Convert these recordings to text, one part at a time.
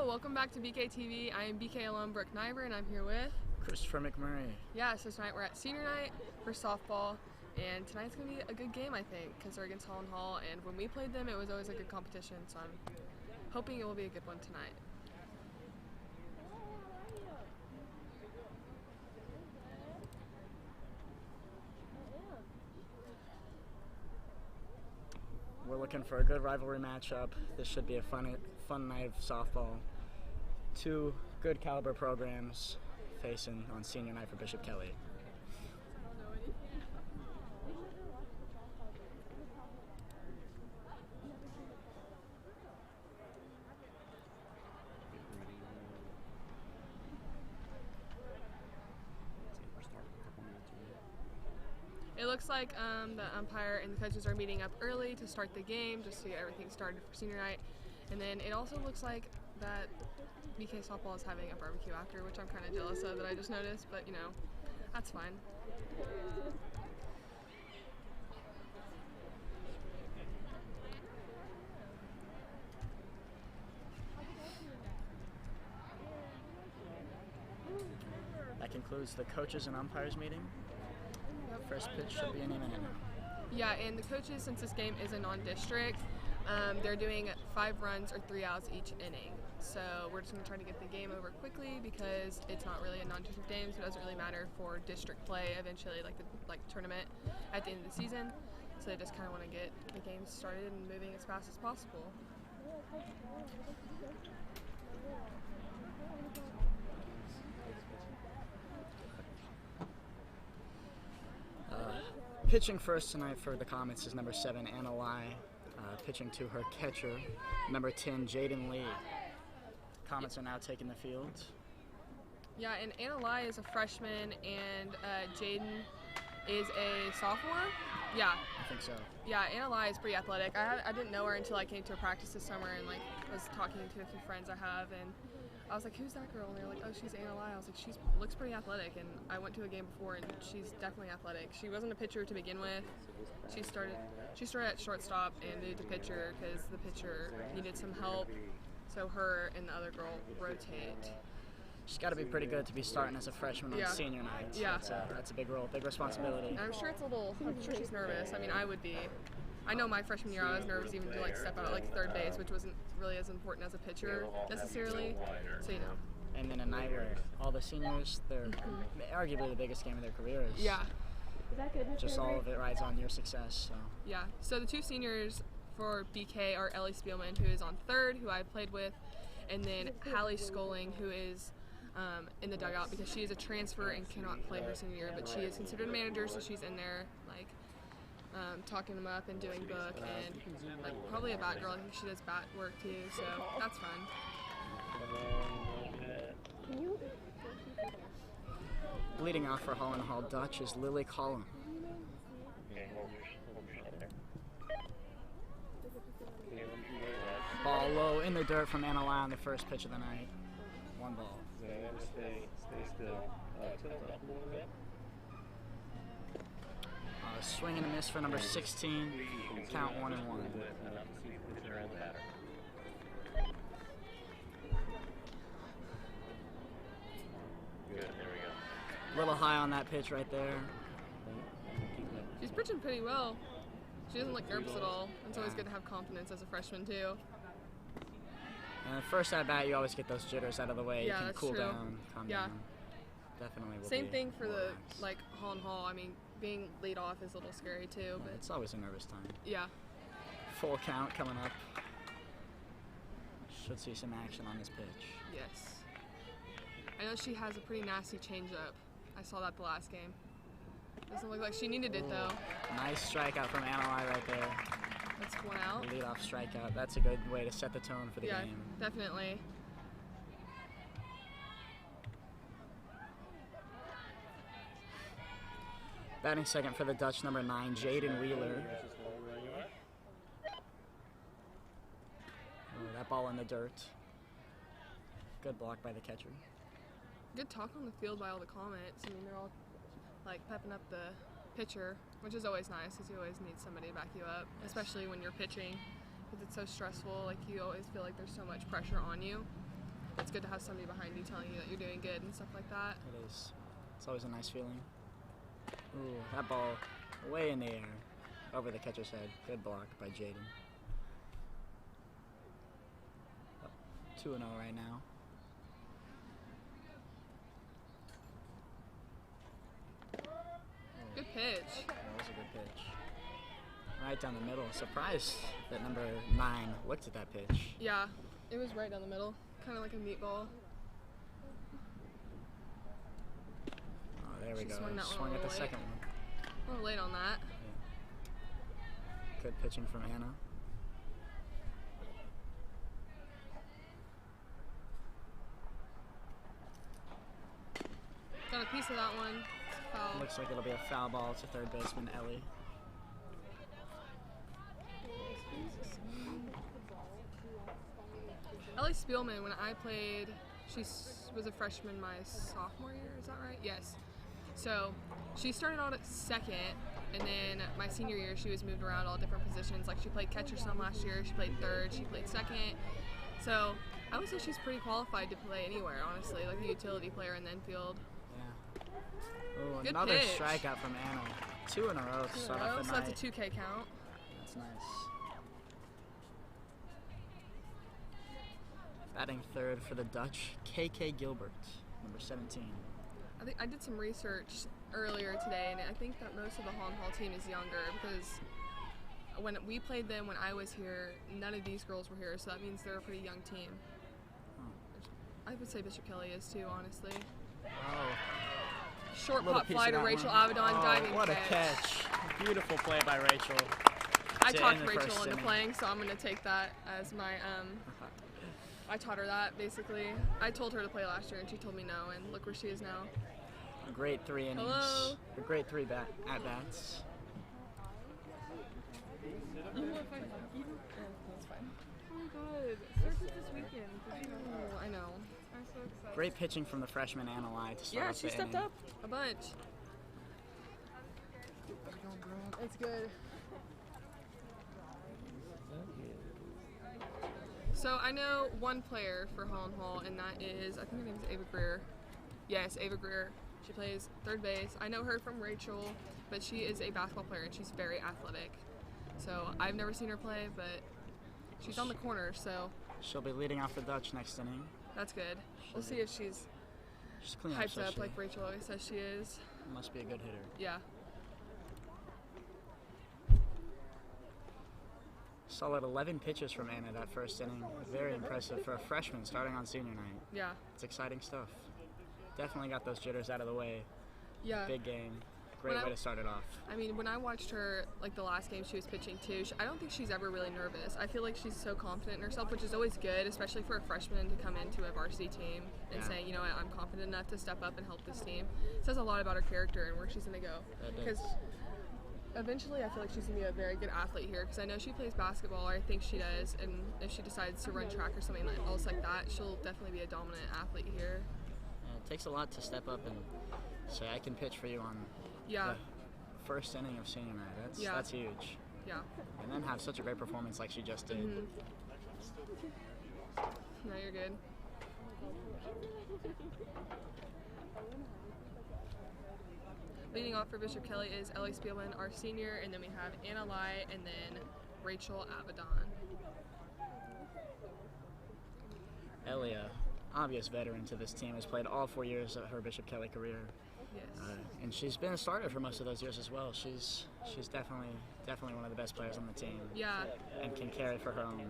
welcome back to BK TV. I am BK alum Brooke Niver, and I'm here with Christopher McMurray. Yeah, so tonight we're at senior night for softball, and tonight's going to be a good game, I think, because they're against Holland Hall, and when we played them, it was always a good competition, so I'm hoping it will be a good one tonight. We're looking for a good rivalry matchup. This should be a fun night of softball. Two good caliber programs facing on senior night for Bishop Kelly. It looks like the umpire and the coaches are meeting up early to start the game, just to get everything started for senior night. And then it also looks like that BK softball is having a barbecue after, which I'm kind of jealous of that I just noticed, but you know, that's fine. That concludes the coaches and umpires meeting. First pitch should be any minute now. Yeah, and the coaches, since this game is a non-district, they're doing 5 runs or 3 outs each inning. So we're just going to try to get the game over quickly because it's not really a non-district game, so it doesn't really matter for district play eventually, like the tournament at the end of the season. So they just kind of want to get the game started and moving as fast as possible. Pitching first tonight for the Comets is number 7, Anna Lai. Pitching to her catcher, number 10, Jaden Lee. Comets are now taking the field. Yeah, and Anna Lai is a freshman, and Jaden is a sophomore. Yeah, I think so. Yeah, Anna Lai is pretty athletic. I didn't know her until I came to a practice this summer and was talking to a few friends I have, and I was like, who's that girl? And they were like, oh, she's Anna Lai. I was like, she looks pretty athletic, and I went to a game before, and she's definitely athletic. She wasn't a pitcher to begin with. She started at shortstop and moved to pitcher because the pitcher needed some help, so her and the other girl rotate. She's got to be pretty good to be starting as a freshman on senior night. Yeah. That's a big role, big responsibility. And I'm sure she's nervous. I mean, I would be. I know my freshman year I was nervous even to step out at third base, which wasn't really as important as a pitcher necessarily. So you know. And then a night where all the seniors, they're arguably the biggest game of their careers. Yeah. Just all of it rides on your success. So. Yeah. So the 2 seniors for BK are Ellie Spielman, who is on third, who I played with, and then Hallie Schooling, who is in the dugout because she is a transfer and cannot play her senior year, but she is considered a manager, so she's in there talking them up and doing book and probably a bat girl. I think she does bat work too, so that's fun. Leading off for Holland Hall Dutch is Lily Collin. Ball low in the dirt from Anna Lai on the first pitch of the night. 1 ball. Stay still. Tilt up a little bit. Swing and a miss for number 16. Count 1-1. Good, there we go. A little high on that pitch right there. She's pitching pretty well. She doesn't look nervous at all. It's always good to have confidence as a freshman too. And the first at bat, you always get those jitters out of the way. Yeah, you can cool down, calm down. Definitely will Same thing for relaxed. the Holland Hall. I mean, being lead off is a little scary too, but it's always a nervous time. Yeah. Full count coming up. Should see some action on this pitch. Yes. I know she has a pretty nasty changeup. I saw that the last game. Doesn't look like she needed it though. Nice strikeout from Anna Lai right there. That's 1 out. Lead off strikeout. That's a good way to set the tone for the game. Yeah, definitely. Batting second for the Dutch, number 9, Jaden Wheeler. That ball in the dirt. Good block by the catcher. Good talk on the field by all the Comets. I mean, they're all pepping up the pitcher, which is always nice because you always need somebody to back you up, especially when you're pitching because it's so stressful. You always feel like there's so much pressure on you. it's good to have somebody behind you telling you that you're doing good and stuff like that. It is. It's always a nice feeling. Ooh, that ball way in the air over the catcher's head. Good block by Jaden. 2-0 right now. Good pitch. That was a good pitch. Right down the middle. Surprised that number 9 looked at that pitch. Yeah, it was right down the middle, kind of like a meatball. Oh, there we She go. swung that one Swung a at the little second one. A little late on that. Yeah. Good pitching from Anna. Got a piece of that one. Foul. Looks like it'll be a foul ball to third baseman Ellie. Ellie Spielman, when I played, she was a freshman my sophomore year, is that right? Yes. So she started out at second, and then my senior year she was moved around all different positions. Like she played catcher some last year, she played third, she played second. So I would say she's pretty qualified to play anywhere, honestly, like a utility player in the infield. Yeah. Ooh, Good another pitch. strikeout from Anna. 2 in a row to start off the So night. that's a 2K count. That's nice. Batting third for the Dutch, KK Gilbert, number 17. I think I did some research earlier today, and I think that most of the Holland Hall team is younger because when we played them when I was here, none of these girls were here, so that means they're a pretty young team. I would say Bishop Kelly is too, honestly. Oh, Short little pop piece fly of to that Rachel one. Avedon, Oh, diving what catch. a catch. Beautiful play by Rachel. I to talked end the Rachel first into inning. playing, so I'm going to take that as my, I taught her that, basically. I told her to play last year, and she told me no, and look where she is now. A great 3 innings. Hello. A great 3 at-bats. That's fine. Oh my god, circus this weekend. Oh, I know. I'm so excited. Great pitching from the freshman Anna Lai to start Yeah, off she the stepped inning. up a bunch. It's good. So I know one player for Holland Hall, and that is, I think her name is Ava Greer. Yes, Ava Greer. She plays third base. I know her from Rachel, but she is a basketball player, and she's very athletic. So I've never seen her play, but she's on the corner, so She'll be leading off the Dutch next inning. that's good. We'll see if she's She's clean up, hyped so up she like Rachel always says she is. must be a good hitter. Yeah. Solid 11 pitches from Anna that first inning. Very impressive for a freshman starting on senior night. Yeah. It's exciting stuff. Definitely got those jitters out of the way. Yeah. Big game. Great When way to start it off. I mean, when I watched her, like the last game she was pitching too, I don't think she's ever really nervous. I feel like she's so confident in herself, which is always good, especially for a freshman to come into a varsity team and Yeah. say, you know what, I'm confident enough to step up and help this team. It says a lot about her character and where she's going to go. That Because does. eventually I feel like she's going to be a very good athlete here because I know she plays basketball, or I think she does, and if she decides to run track or something else like that, she'll definitely be a dominant athlete here. Yeah, it takes a lot to step up and say, I can pitch for you on Yeah. the first inning of senior night. That's huge. Yeah. And then have such a great performance like she just did. Mm-hmm. No, you're good. Leading off for Bishop Kelly is Ellie Spielman, our senior, and then we have Anna Lai and then Rachel Avedon. Elia, obvious veteran to this team, has played all 4 years of her Bishop Kelly career. Yes. And she's been a starter for most of those years as well. She's definitely one of the best players on the team. Yeah, And can carry for her own. No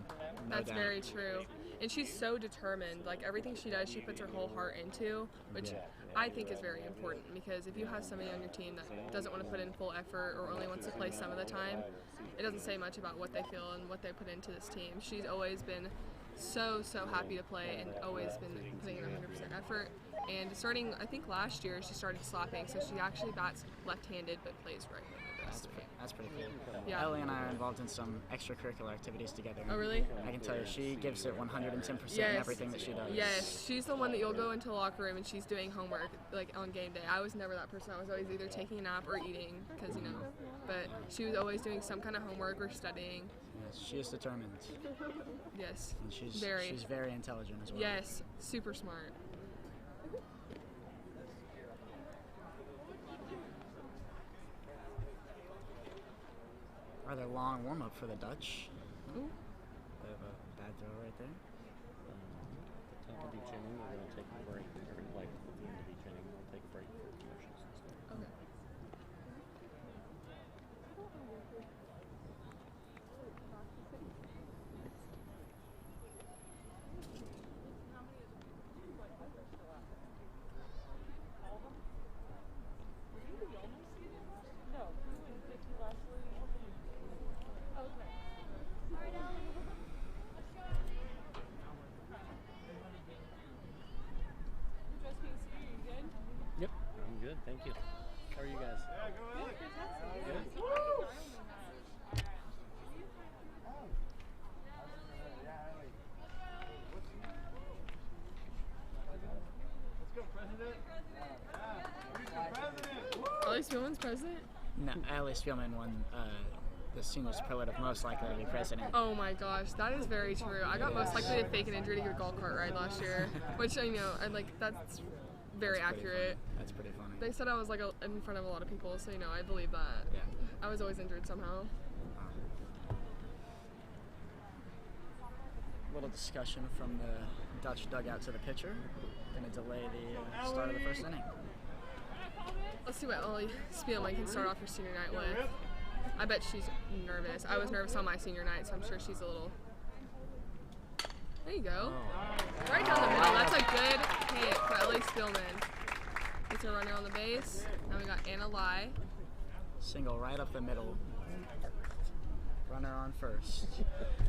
that's doubt. very true. And she's so determined. Like everything she does, she puts her whole heart into, which I think is very important because if you have somebody on your team that doesn't want to put in full effort or only wants to play some of the time, it doesn't say much about what they feel and what they put into this team. She's always been so happy to play and always been putting in 100% effort. And starting, I think last year, she started slapping, so she actually bats left-handed but plays right-handed. That's That's pretty cool. Yeah. Ellie and I are involved in some extracurricular activities together. Oh, really? I can tell you, she gives it 110% in Yes. everything that she does. Yes, she's the one that you'll go into the locker room and she's doing homework like on game day. I was never that person. I was always either taking a nap or eating because but she was always doing some kind of homework or studying. Yes, she is determined. Yes. And she's very intelligent as well. Yes, super smart. Rather long warm up for the Dutch. Ooh. They have a bad throw right there. At the top of each inning, we're going to take a break. Or like at the end of each inning, we'll take a break for commercials and stuff. Okay. Yep, I'm good. Thank you. How are you guys? Good. Ellie Spielman's president? No, Ellie Spielman won the senior superlative most likely to be president. Oh my gosh, that is very true. I got most likely to fake an injury to get a golf cart ride last year, which I know, that's very That's pretty accurate. funny. That's pretty funny. They said I was like in front of a lot of people, so I believe that. Yeah. I was always injured somehow. Little discussion from the Dutch dugout to the pitcher. Going to delay the start of the first inning. Let's see what Ellie Spielman can start off her senior night with. I bet she's nervous. I was nervous on my senior night, so I'm sure she's a little... There you go. Oh. Right down the middle. That's a good hit for Ellie Spielman. Gets a runner on the base. Now we got Anna Lai. Single right up the middle. Runner on first.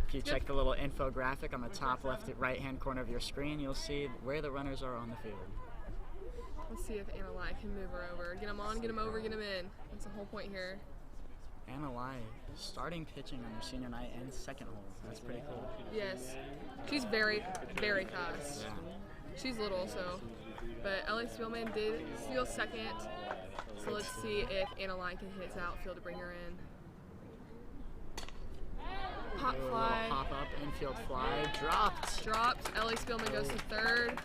If you check the little infographic on the top left right hand corner of your screen, you'll see where the runners are on the field. Let's see if Anna Lai can move her over. Get him on, get him over, get him in. That's the whole point here. Anna Lai starting pitching on her senior night and second hole. That's pretty cool. Yes. She's very, very fast. Yeah. She's little, so. But Ellie Spielman did steal second. So let's see if Anna Lai can hit to outfield to bring her in. Pop A little fly. pop up, infield fly, dropped. Dropped. Ellie Spielman goes to third.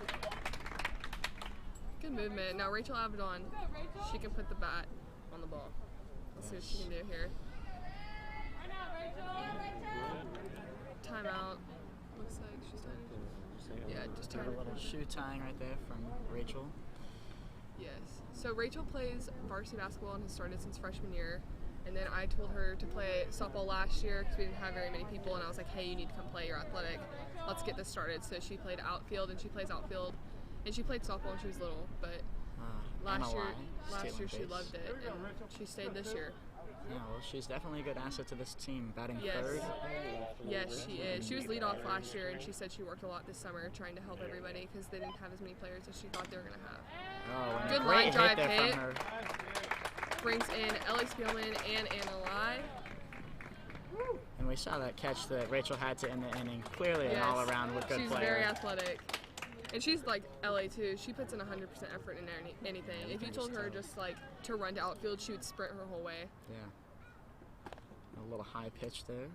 Good movement. Now Rachel Avedon, she can put the bat on the ball. Let's see what she can do here. Timeout. Looks like she's done. Yeah, just Got turn. a little shoe tying right there from Rachel. Yes. So Rachel plays varsity basketball and has started since freshman year. And then I told her to play softball last year because we didn't have very many people. And I was like, hey, you need to come play. You're athletic. Let's get this started. So she played outfield and she plays outfield. And she played softball when she was little. But last year she loved it. And she stayed this year. Yeah, well, she's definitely a good asset to this team, batting Yes. third. Yes, she is. She was leadoff last year, and she said she worked a lot this summer trying to help everybody because they didn't have as many players as she thought they were going to have. Oh, and Good a great line drive hit there hit. from her. Brings in Ellie Spielman and Anna Lai. And we saw that catch that Rachel had to end the inning. Clearly Yes. an all-around with good She's player. very athletic. And she's like Ellie too. She puts in 100% effort in anything. If you told her just like to run to outfield, she would sprint her whole way. Yeah. A little high pitch there.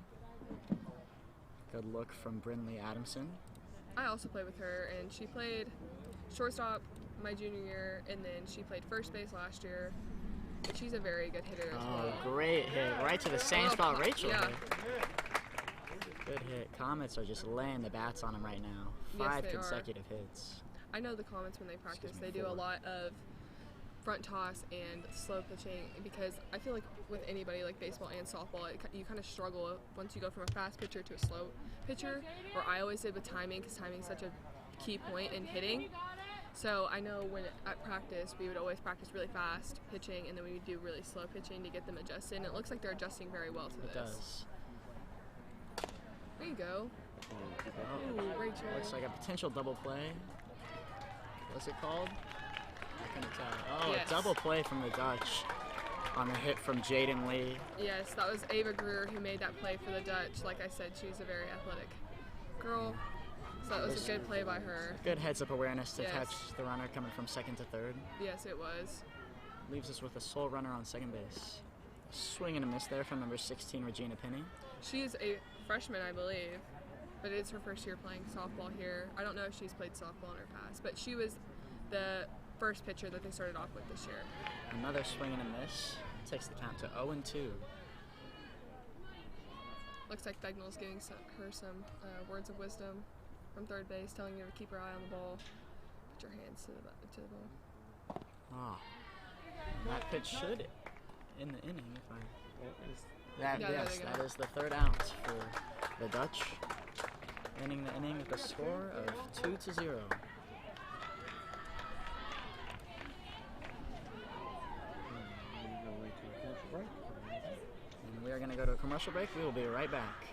Good look from Brynlee Adamson. I also played with her, and she played shortstop my junior year, and then she played first base last year. And she's a very good hitter as well. Oh, great hit. Right to the same Oh, spot Rachel yeah. hit. Good hit. Comets are just laying the bats on them right now. Yes, 5 they are. consecutive hits. I know the Comets when they practice, Excuse me, they do a 4. lot of front toss and slow pitching because I feel like with anybody like baseball and softball, you kind of struggle once you go from a fast pitcher to a slow pitcher, or I always did with timing because timing is such a key point in hitting. So I know when at practice, we would always practice really fast pitching, and then we would do really slow pitching to get them adjusted, and it looks like they're adjusting very well to It this. does. There you go. Oh, Ooh, Rachel. looks like a potential double play. What's it called? I couldn't tell. Oh, Yes. a double play from the Dutch. on the hit from Jaden Lee. Yes, that was Ava Greer who made that play for the Dutch. Like I said, she's a very athletic girl. So that was a good play by her. Good heads-up awareness to Yes. catch the runner coming from second to third. Yes, it was. Leaves us with a sole runner on second base. Swing and a miss there from number 16, Regina Penny. She is a freshman, I believe, but it's her first year playing softball here. I don't know if she's played softball in her past, but she was the first pitcher that they started off with this year. Another swing and a miss. Takes the count to 0-2. Looks like Begnell's giving her some words of wisdom from third base, telling her to keep her eye on the ball. Put your hands to the ball. Ah, that pitch should in the inning. If I That is, that Yeah, yes, there you that go. is the third out for the Dutch. Ending the inning with a score of 2-0. we're going to commercial break. And we are going to go to a commercial break. We will be right back.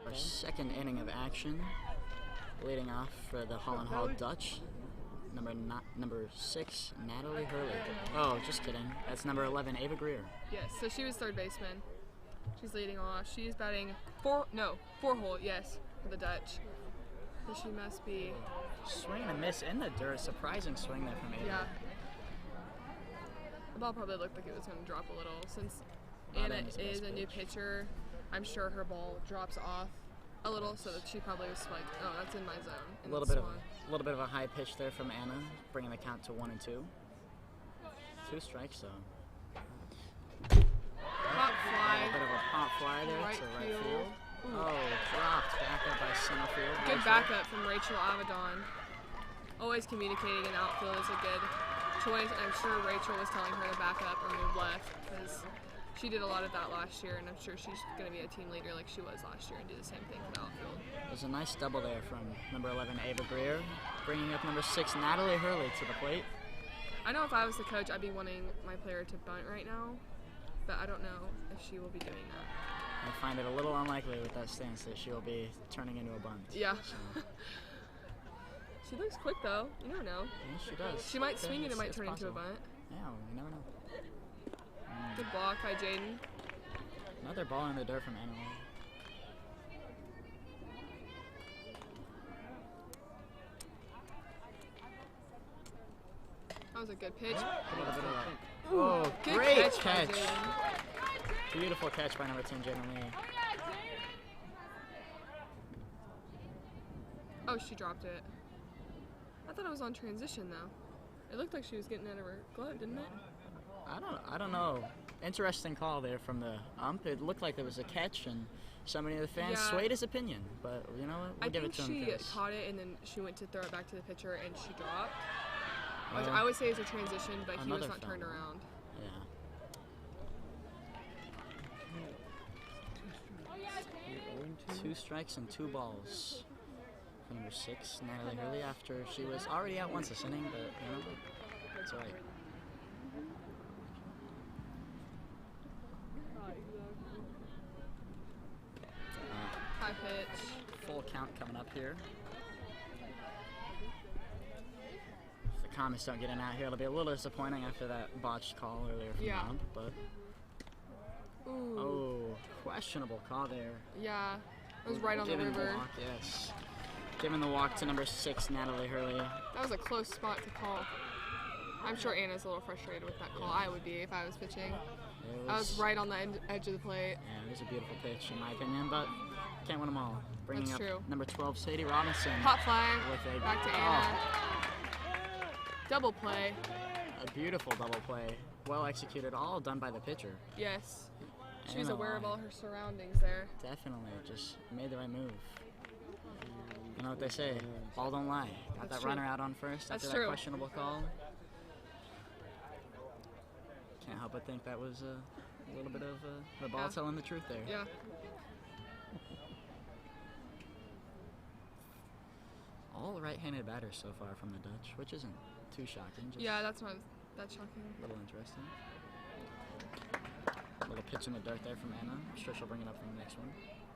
Our second inning of action, leading off for the Holland Hall Dutch. Number 6, Natalie Hurley. Oh, just kidding. That's number 11, Ava Greer. Yes, so she was third baseman. She's leading off. She's batting four hole, yes, for the Dutch. So she must be, Swing and a miss in the dirt. Surprising swing there from Ava. yeah. The ball probably looked like it was going to drop a little. Since Not Anna in his is best a new pitch. pitcher, I'm sure her ball drops off a little, so that she probably was like, oh, that's in my zone. A in little this bit of one. a little bit of a high pitch there from Anna, bringing the count to 1-2. 2 strikes though. Hot A fly. bit of a pop fly there Right to right field. field. Ooh. Oh, dropped back up by center field. Good Rachel. backup from Rachel Avedon. Always communicating in outfield is a good choice. I'm sure Rachel was telling her to back up or move left because she did a lot of that last year, and I'm sure she's going to be a team leader like she was last year and do the same thing for the outfield. There's a nice double there from number 11, Ava Greer, bringing up number 6, Natalie Hurley to the plate. I know if I was the coach, I'd be wanting my player to bunt right now, but I don't know if she will be doing that. I find it a little unlikely with that stance that she will be turning into a bunt. Yeah. So, She looks quick though. You never know. yeah, she does. She might Okay, swing and it it's- might it's turn into a possible. bunt. Yeah, you never know. Good block by Jaden. Another ball in the dirt from Anna. That was a good pitch. Oh, Good great catch by catch. Jaden. Beautiful catch by number 10, Jaden Lee. Oh, she dropped it. I thought it was on transition though. It looked like she was getting out of her glove, didn't it? I don't know. Interesting call there from the ump. It looked like there was a catch, and somebody in the fans Yeah. swayed his opinion. But you know what? We'll I give think it to him she for this. caught it and then she went to throw it back to the pitcher and she dropped. Which Well, I would say is a transition, but he was another not turned foul. around. Yeah. You're 0-2. 2 strikes and 2 balls for number 6, Natalie Hurley, after she was already out once this inning, but you know, it's all right. High pitch. Full count coming up here. The comments don't get in out here. It'll be a little disappointing after that botched call earlier from Yeah. Rob, but Ooh. oh, questionable call there. Yeah. It was right on the Giving river. walk, yes. Giving the walk to number 6, Natalie Hurley. That was a close spot to call. I'm sure Anna's a little frustrated with that call. I would be if I was pitching. I was right on the edge of the plate. Yeah, it was a beautiful pitch in my opinion, but can't win them all. Bringing That's up true. number 12, Sadie Robinson. Hot fly. With a Back to Anna. Double play. A beautiful double play. Well executed, all done by the pitcher. Yes. She was Anna aware of Lai. all her surroundings there. Definitely, just made the right move. You know what they say, ball don't lie. Got That's that true. runner out on first That's after true. that questionable call. Can't help but think that was a little bit of the ball Yeah. telling the truth there. Yeah. All right-handed batters so far from the Dutch, which isn't too shocking. Just Yeah, that's shocking. a little interesting. A little pitch in the dirt there from Anna. I'm sure she'll bring it up from the next one.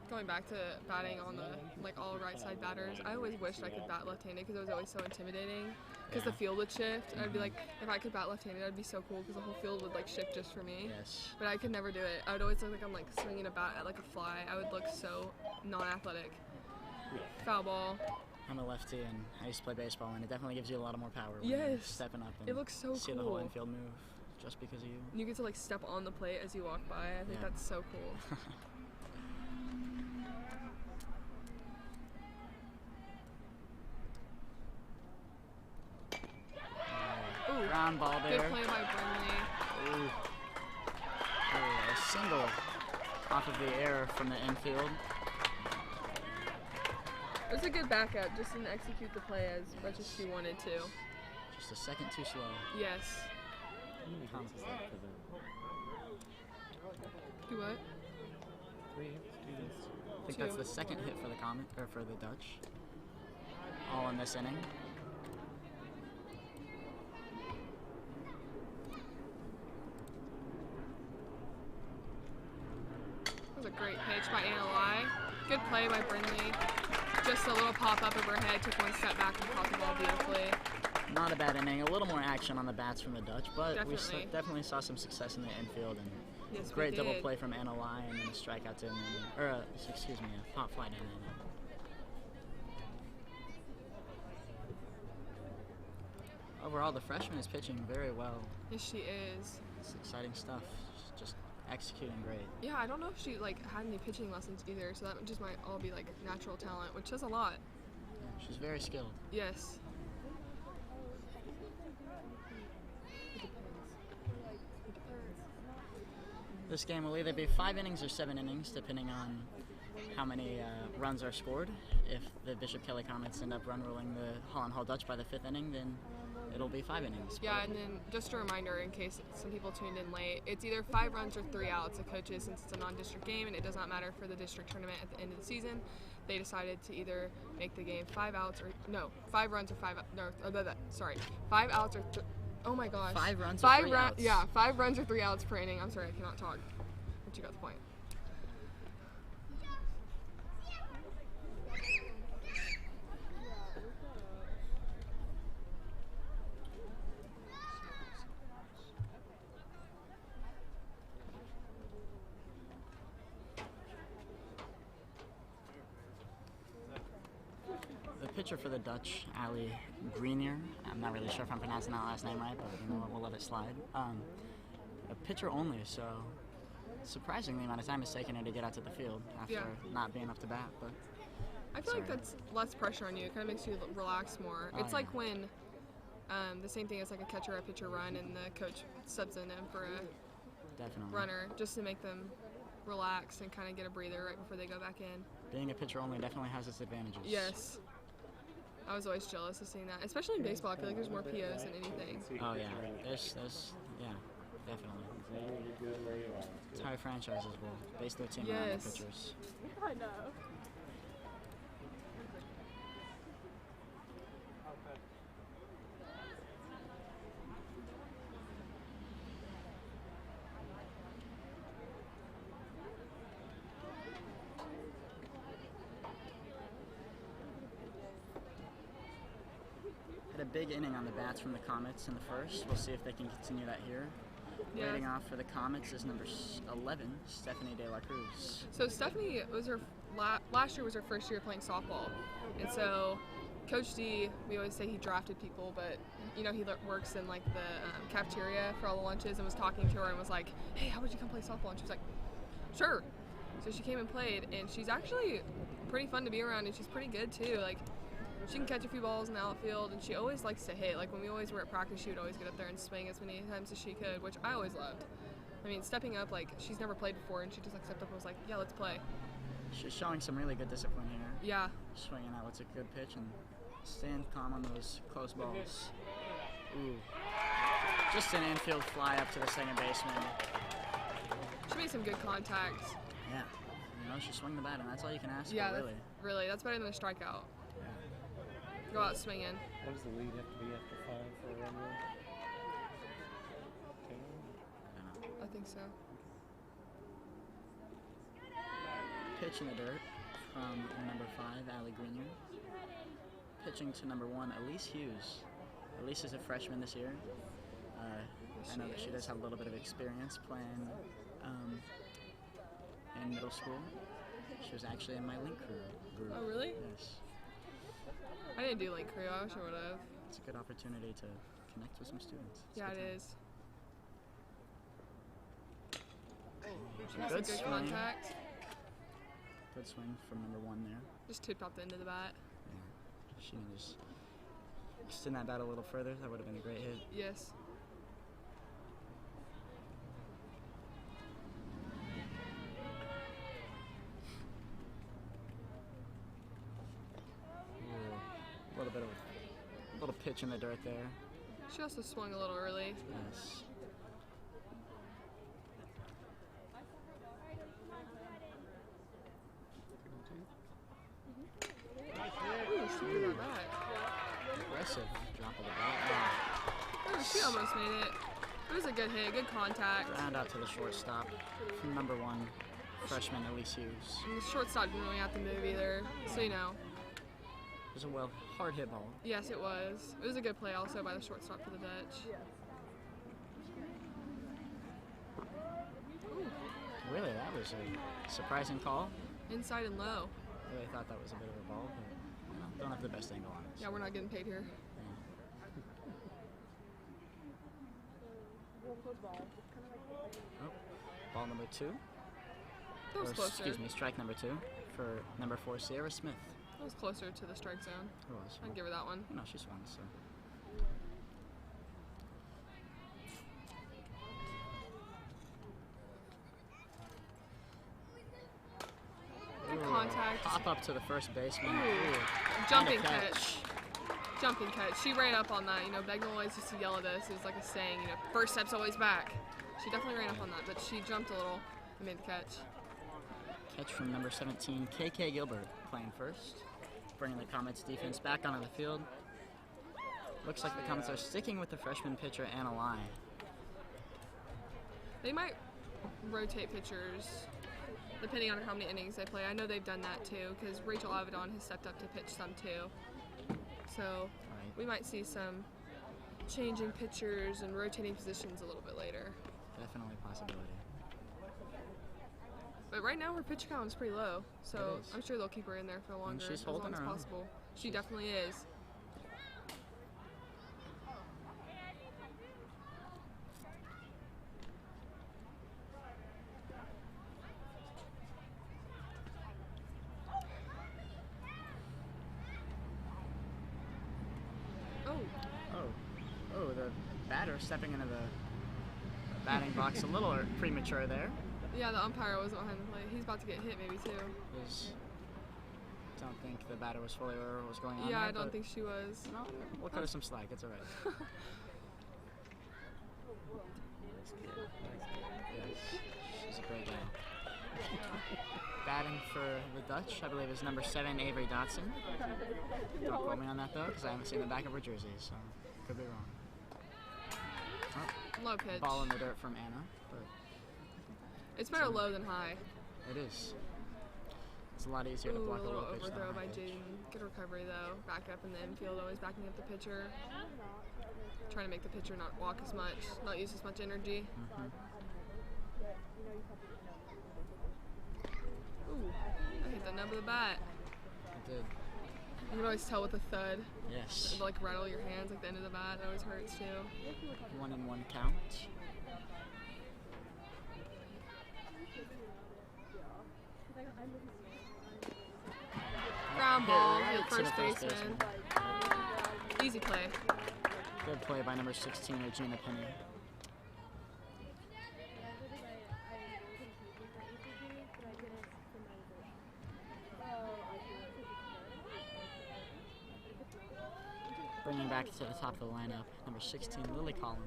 Going back to batting on the all right side batters, I always wished I could bat left-handed because it was always so intimidating. Because the field would shift, and I'd be like, if I could bat left-handed, that'd be so cool because the whole field would shift just for me. Yes. But I could never do it. I would always look like I'm swinging a bat at a fly. I would look so non-athletic. Foul ball. I'm a lefty and I used to play baseball, and it definitely gives you a lot of more power when you're Yes. stepping up and It looks so see the whole cool. infield move just because of you. You get to step on the plate as you walk by. I think Yeah. that's so cool. Ooh, Ground ball good there. play by Brinley. Ooh. Oh, a single off of the air from the infield. It was a good backup, just didn't execute the play as much as she wanted to. Just a second too slow. Yes. How many hits is that for them? Do what? 3 hits, 2 hits. I think that's the second hit for the Dutch. All in this inning. That was a great pitch by Anna Lai. Good play by Brinley. Just a little pop up of her head, took one step back and caught the ball beautifully. Not a bad inning. A little more action on the bats from the Dutch, but we Definitely. definitely saw some success in the infield. And Yes, great we double did. play from Anna Lai and then a strikeout to Nana, or excuse me, a pop fly to Nana. Overall, the freshman is pitching very well. Yes, she is. It's exciting stuff. Just executing great. Yeah, I don't know if she had any pitching lessons either, so that just might all be natural talent, which says a lot. Yeah, she's very skilled. Yes. This game will either be 5 innings or 7 innings, depending on how many runs are scored. If the Bishop Kelly Comets end up run ruling the Holland Hall Dutch by the 5th inning, then it'll be 5 innings. Yeah, and then just a reminder in case some people tuned in late, it's either 5 runs or 3 outs. The coaches, since it's a non-district game and it does not matter for the district tournament at the end of the season, they decided to either make the game 5 outs or 5 runs or 5 5 outs or oh my gosh. 5 runs or 3 outs. Yeah, 5 runs or 3 outs per inning. I'm sorry, I cannot talk. But you got the point. The pitcher for the Dutch, Ali Greenier, I'm not really sure if I'm pronouncing that last name right, but you know what, we'll let it slide. A pitcher only, so surprisingly the amount of time it's taken her to get out to the field after not being up to bat. But I feel like that's less pressure on you. It kind of makes you relax more. Oh, It's yeah. like when the same thing as a catcher or a pitcher run and the coach subs in them for a definitely. runner just to make them relax and kind of get a breather right before they go back in. Being a pitcher only definitely has its advantages. Yes. I was always jealous of seeing that, especially in baseball. I feel like there's more POs than anything. Oh yeah, there's yeah, definitely. Entire franchises will base their team around the Yes. pitchers. I know. Had a big inning on the bats from the Comets in the first. We'll see if they can continue that here. Yeah. Leading off for the Comets is number 11, Stephanie De La Cruz. So Stephanie was her last year was her first year playing softball, and so Coach D, we always say he drafted people, but you know he works in like the cafeteria for all the lunches, and was talking to her and was like, "Hey, how would you come play softball?" And she was like, "Sure." So she came and played, and she's actually pretty fun to be around, and she's pretty good too. Like she can catch a few balls in the outfield, and she always likes to hit. Like when we always were at practice, she would always get up there and swing as many times as she could, which I always loved. I mean, stepping up, like she's never played before, and she just like stepped up and was like, "Yeah, let's play." She's showing some really good discipline here. Yeah. Swinging out what's a good pitch and staying calm on those close balls. Ooh. Just an infield fly up to the second baseman. She made some good contact. Yeah. You know, she swung the bat, and that's all you can ask Yeah, for, really. That's better than a strikeout. Yeah. Go out swinging. What does the lead have to be after 5 for a run rule? 10? I don't know. I think so. Pitch in the dirt from number 5, Allie Grenier. Pitching to number 1, Elise Hughes. Elise is a freshman this year. I know that she does have a little bit of experience playing in middle school. She was actually in my link crew group. Oh, really? Yes. I didn't do link crew. I wish I would have. It's a good opportunity to connect with some students. It's Yeah, a good it time. is. She has Good some good swing. contact. Good swing from number 1 there. Just tipped off the end of the bat. Yeah. She can just extend that bat a little further. That would have been a great hit. Yes. A little bit of a little pitch in the dirt there. She also swung a little early. Yes. Ooh, she threw that back. Aggressive drop of the bat. Ooh, she almost made it. It was a good hit, good contact. Ground out to the shortstop from number 1, freshman Elise Hughes. And the shortstop didn't really have to move either, so you know. It was a hard hit ball. Yes, it was. It was a good play also by the shortstop for the Dutch. Ooh, Really, that was a surprising call. inside and low. Really thought that was a bit of a ball, but you know, don't have the best angle on it. Yeah, we're not getting paid here. Oh, ball number 2. That was Or, closer. excuse me, strike number 2 for number 4, Sierra Smith. That was closer to the strike zone. It was. I'd give her that one. You know, she swung, so. Good contact. Pop up to the first baseman. Ooh. Ooh. Jumping And a catch. Jumping catch. She ran up on that. You know, Begnell always used to yell at us. It was like a saying, you know, first step's always back. She definitely ran up on that, but she jumped a little and made the catch. Catch from number 17, KK Gilbert, playing first. Bringing the Comets defense back onto the field. Looks like the Comets are sticking with the freshman pitcher, Anna Lai. They might rotate pitchers depending on how many innings they play. I know they've done that too because Rachel Avedon has stepped up to pitch some too. So Right. we might see some changing pitchers and rotating positions a little bit later. Definitely a possibility. But right now her pitch count is pretty low, so It is. I'm sure they'll keep her in there for longer, she's as long holding as her own. possible. She definitely is. Oh, the batter stepping into the batting box a little premature there. Yeah, the umpire wasn't behind the plate. He's about to get hit maybe too. Don't think the batter was fully aware of what was going on Yeah, there, I don't but think she was. no, we'll cut her some slack. It's all right. Nice kid. Nice kid. Yes, she's a great gal. Batting for the Dutch, I believe, is number 7, Avery Dotson. Don't quote me on that though, because I haven't seen the back of her jersey, so could be wrong. Oh, Low pitch. ball in the dirt from Anna, but It's better low than high. it is. It's a lot easier to Ooh, block a a little low pitch than a overthrow high by pitch. Jaden. Good recovery though. Back up in the infield, always backing up the pitcher. Trying to make the pitcher not walk as much, not use as much energy. Ooh, I hit the nub of the bat. It did. You can always tell with a thud. Yes. It'll, like rattle your hands like the end of the bat. It always hurts too. 1-1 count. Ground ball, Hit hit right to the first first baseman. baseman. Easy play. Good play by number 16, Regina Penny. Bringing back to the top of the lineup, number 16, Lily Collin,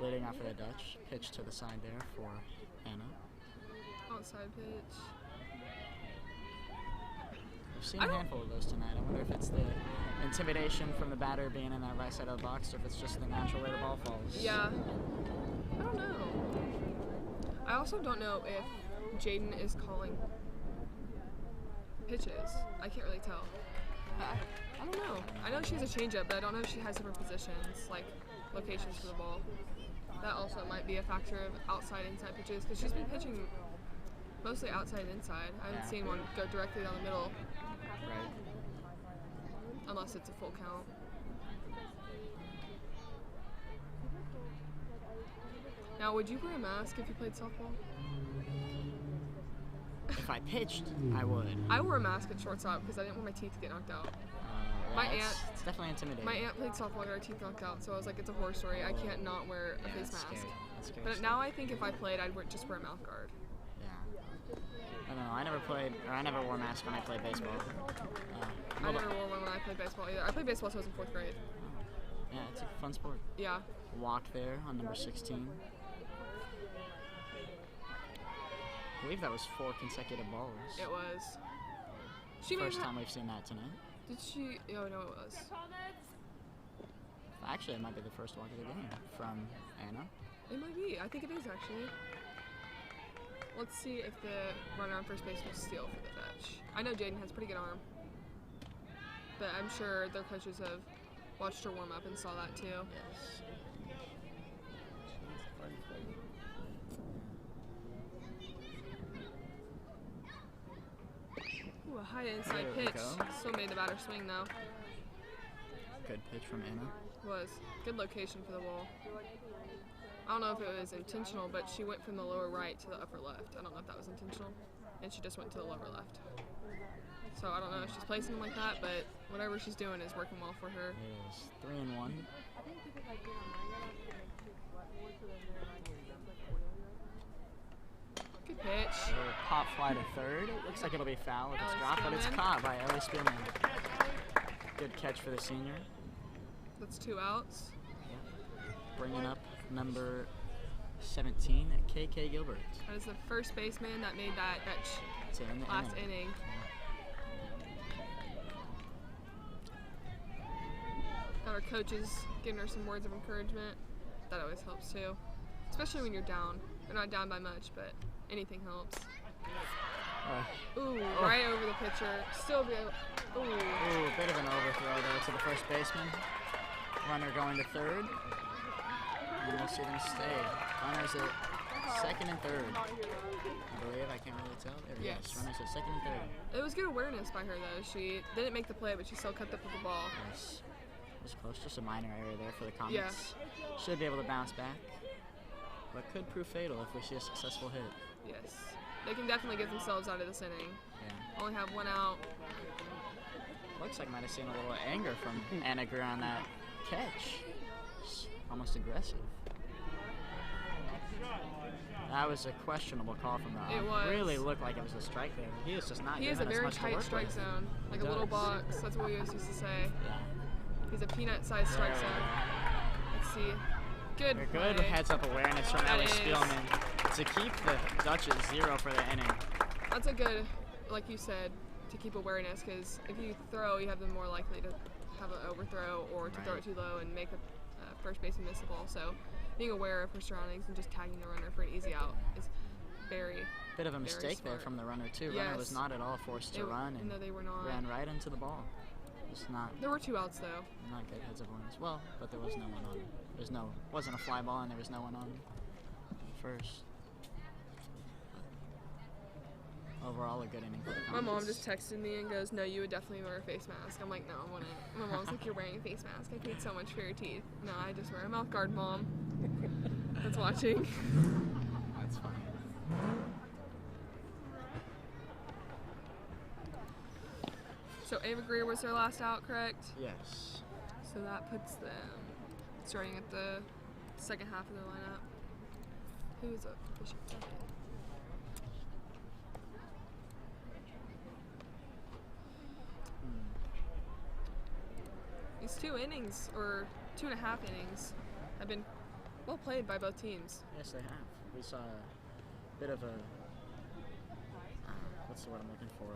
leading off for the Dutch. Pitch to the side there for Anna. Outside pitch. We've seen a handful of those tonight. I wonder if it's the intimidation from the batter being in that right side of the box, or if it's just the natural way the ball falls. Yeah. I don't know. I also don't know if Jaden is calling pitches. I can't really tell. I don't know. I know she has a changeup, but I don't know if she has different positions, like locations for the ball. That also might be a factor of outside inside pitches, because she's been pitching mostly outside and inside. I haven't seen one go directly down the middle. Right. Unless it's a full count. Now, would you wear a mask if you played softball? If I pitched, I would. I wore a mask at shortstop because I didn't want my teeth to get knocked out. Yeah, My it's, aunt- it's definitely intimidating. My aunt played softball and got her teeth knocked out, so I was like, it's a horror story. I can't not wear a Yeah, face that's mask. scary. That's scary But stuff. now I think if I played, I'd just wear a mouth guard. Yeah. I don't know. I never wore a mask when I played baseball. I never wore one when I played baseball either. I played baseball since I was in 4th grade. Yeah, it's a fun sport. Yeah. Walk there on number 16. I believe that was 4 consecutive balls. It was. She First made time we've seen that tonight. Did she? Oh, no, it was. Actually, it might be the first walk of the game from Anna. It might be. I think it is, actually. Let's see if the runner on first base will steal for the Dutch. I know Jaden has pretty good arm. But I'm sure their coaches have watched her warm up and saw that too. Yes. Ooh, a high inside There we pitch. go. Still made the batter swing though. Good pitch from Anna. Was. Good location for the ball. I don't know if it was intentional, but she went from the lower right to the upper left. I don't know if that was intentional. And she just went to the lower left. So I don't know if she's placing them like that, but whatever she's doing is working well for her. It is 3-1. Good pitch. So pop fly to third. It looks like it'll be foul if it's Ellie dropped, but it's Spearman. caught by Ellie Spearman. Good catch for the senior. That's 2 outs. Bringing up number 17, KK Gilbert. That is the first baseman that made that catch To end the last inning. inning. Got our coaches giving her some words of encouragement. That always helps too. Especially when you're down. They're not down by much, but anything helps. Ooh, right over the pitcher. Still be able. Ooh. Ooh, bit of an overthrow there to the first baseman. Runner going to third. And we'll see them stay. Runners at second and third. I believe, I can't really tell. There it is. Yes. Runners at second and third. It was good awareness by her though. She didn't make the play, but she still cut the ball. Yes. It was close, just a minor error there for the Comets. Should be able to bounce back. But could prove fatal if we see a successful hit. Yes. They can definitely get themselves out of this inning. Yeah. Only have 1 out. Looks like might have seen a little anger from Anna Greer on that catch. It's almost aggressive. That was a questionable call from the ump. It was. Really looked like it was a strike there. He is just not He has a given us very much to tight work strike with. zone, like a He little does. box. That's what we always used to say. Yeah. He's a peanut-sized strike There we zone. go. Let's see. Good. Good play. heads-up awareness from That Ellie is. Spielman to keep the Dutch at 0 for the inning. That's a good, like you said, to keep awareness, because if you throw, you have the more likely to have an overthrow or to throw Right. it too low and make the first baseman miss the ball. So being aware of her surroundings and just tagging the runner for an easy out is very. Bit of a Very mistake there smart. from the runner too. Yes. Runner was not at all forced to run and No, they were not. ran right into the ball. Just not There were 2 outs though. good heads of ones. Well, but there was no one on. Wasn't a fly ball and there was no one on first. Overall, a good inning for the My mom Comets. just texted me and goes, "No, you would definitely wear a face mask." I'm like, "No, I wouldn't." My mom's like, "You're wearing a face mask. I paid so much for your teeth." No, I just wear a mouth guard, Mom. That's watching. That's fine. So Ava Greer was their last out, correct? Yes. So that puts them starting at the second half of their lineup. Who is up? Bishop second. These 2 innings, or 2.5 innings, have been well played by both teams. Yes, they have. We saw a bit of a what's the word I'm looking for?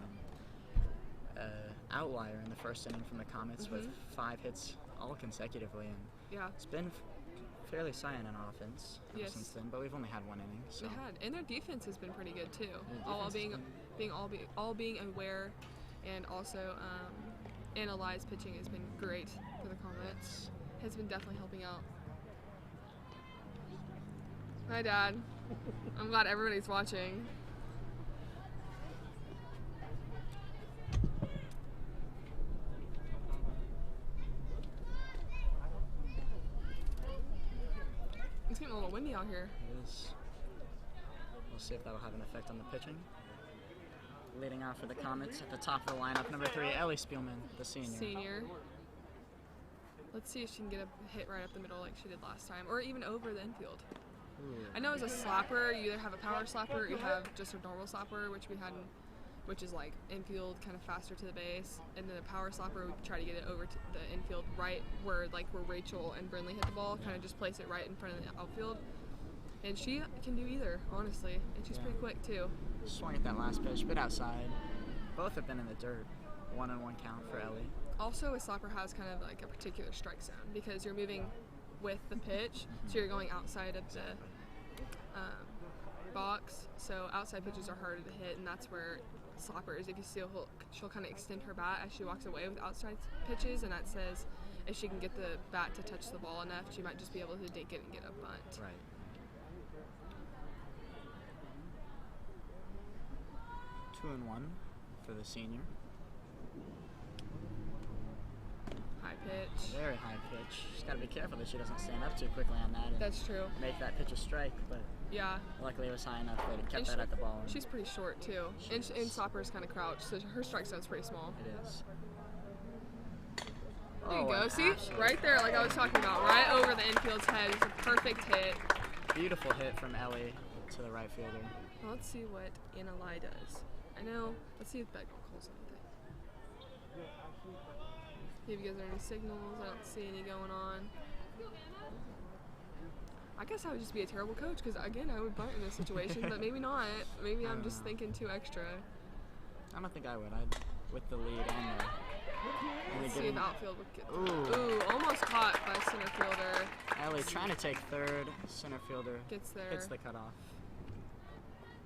Outlier in the first inning from the Comets with 5 hits all consecutively, and Yeah, it's been fairly silent on offense ever Yes. since then. But we've only had 1 inning, so they had, and their defense has been pretty good too. Their All defense being has being aware, and also analyze pitching has been great for the Comets. Has been definitely helping out. Hi, Dad. I'm glad everybody's watching. It's getting a little windy out here. it is. We'll see if that will have an effect on the pitching. Leading off for the Comets at the top of the lineup, number 3, Ellie Spielman, the senior. Let's see if she can get a hit right up the middle like she did last time, or even over the infield. Ooh. I know as a slapper, you either have a power slapper or you have just a normal slapper, which is like infield, kind of faster to the base, and then a power slapper, we try to get it over to the infield, right where Rachel and Brinley hit the ball, kind of just place it right in front of the outfield. And she can do either, honestly, and she's pretty quick too. Swung at that last pitch, but outside. Both have been in the dirt. 1-1 count for Ellie. Also, a slapper has kind of like a particular strike zone because you're moving with the pitch, so you're going outside of the box. So outside pitches are harder to hit, and that's where slappers, if you see, she'll kind of extend her bat as she walks away with outside pitches, and that says if she can get the bat to touch the ball enough, she might just be able to dink it and get a bunt. Right. Two and 1 for the senior. High pitch. Very high pitch. She's got to be careful that she doesn't stand up too quickly on that and That's true. make that pitch a strike, but Yeah. luckily it was high enough that it kept And that at the ball. She's pretty short too, and slapper's kind of crouched, so her strike zone's pretty small. It is. There you Oh, go. an See? absolute Right there, like I was talking about, right over the infield's head. It's a perfect hit. Beautiful hit from Ellie to the right fielder. Well, let's see what Annalai does. I know. Let's see if Beckman calls anything. See if you guys are any signals. I don't see any going on. I guess I would just be a terrible coach because, again, I would bunt in this situation, but maybe not. Maybe I'm just thinking too extra. I don't think I would. With the lead and the... Let's see if outfield would get Ooh. Ooh, almost caught by center fielder. Ellie trying to take third. Center fielder Gets there. hits the cutoff.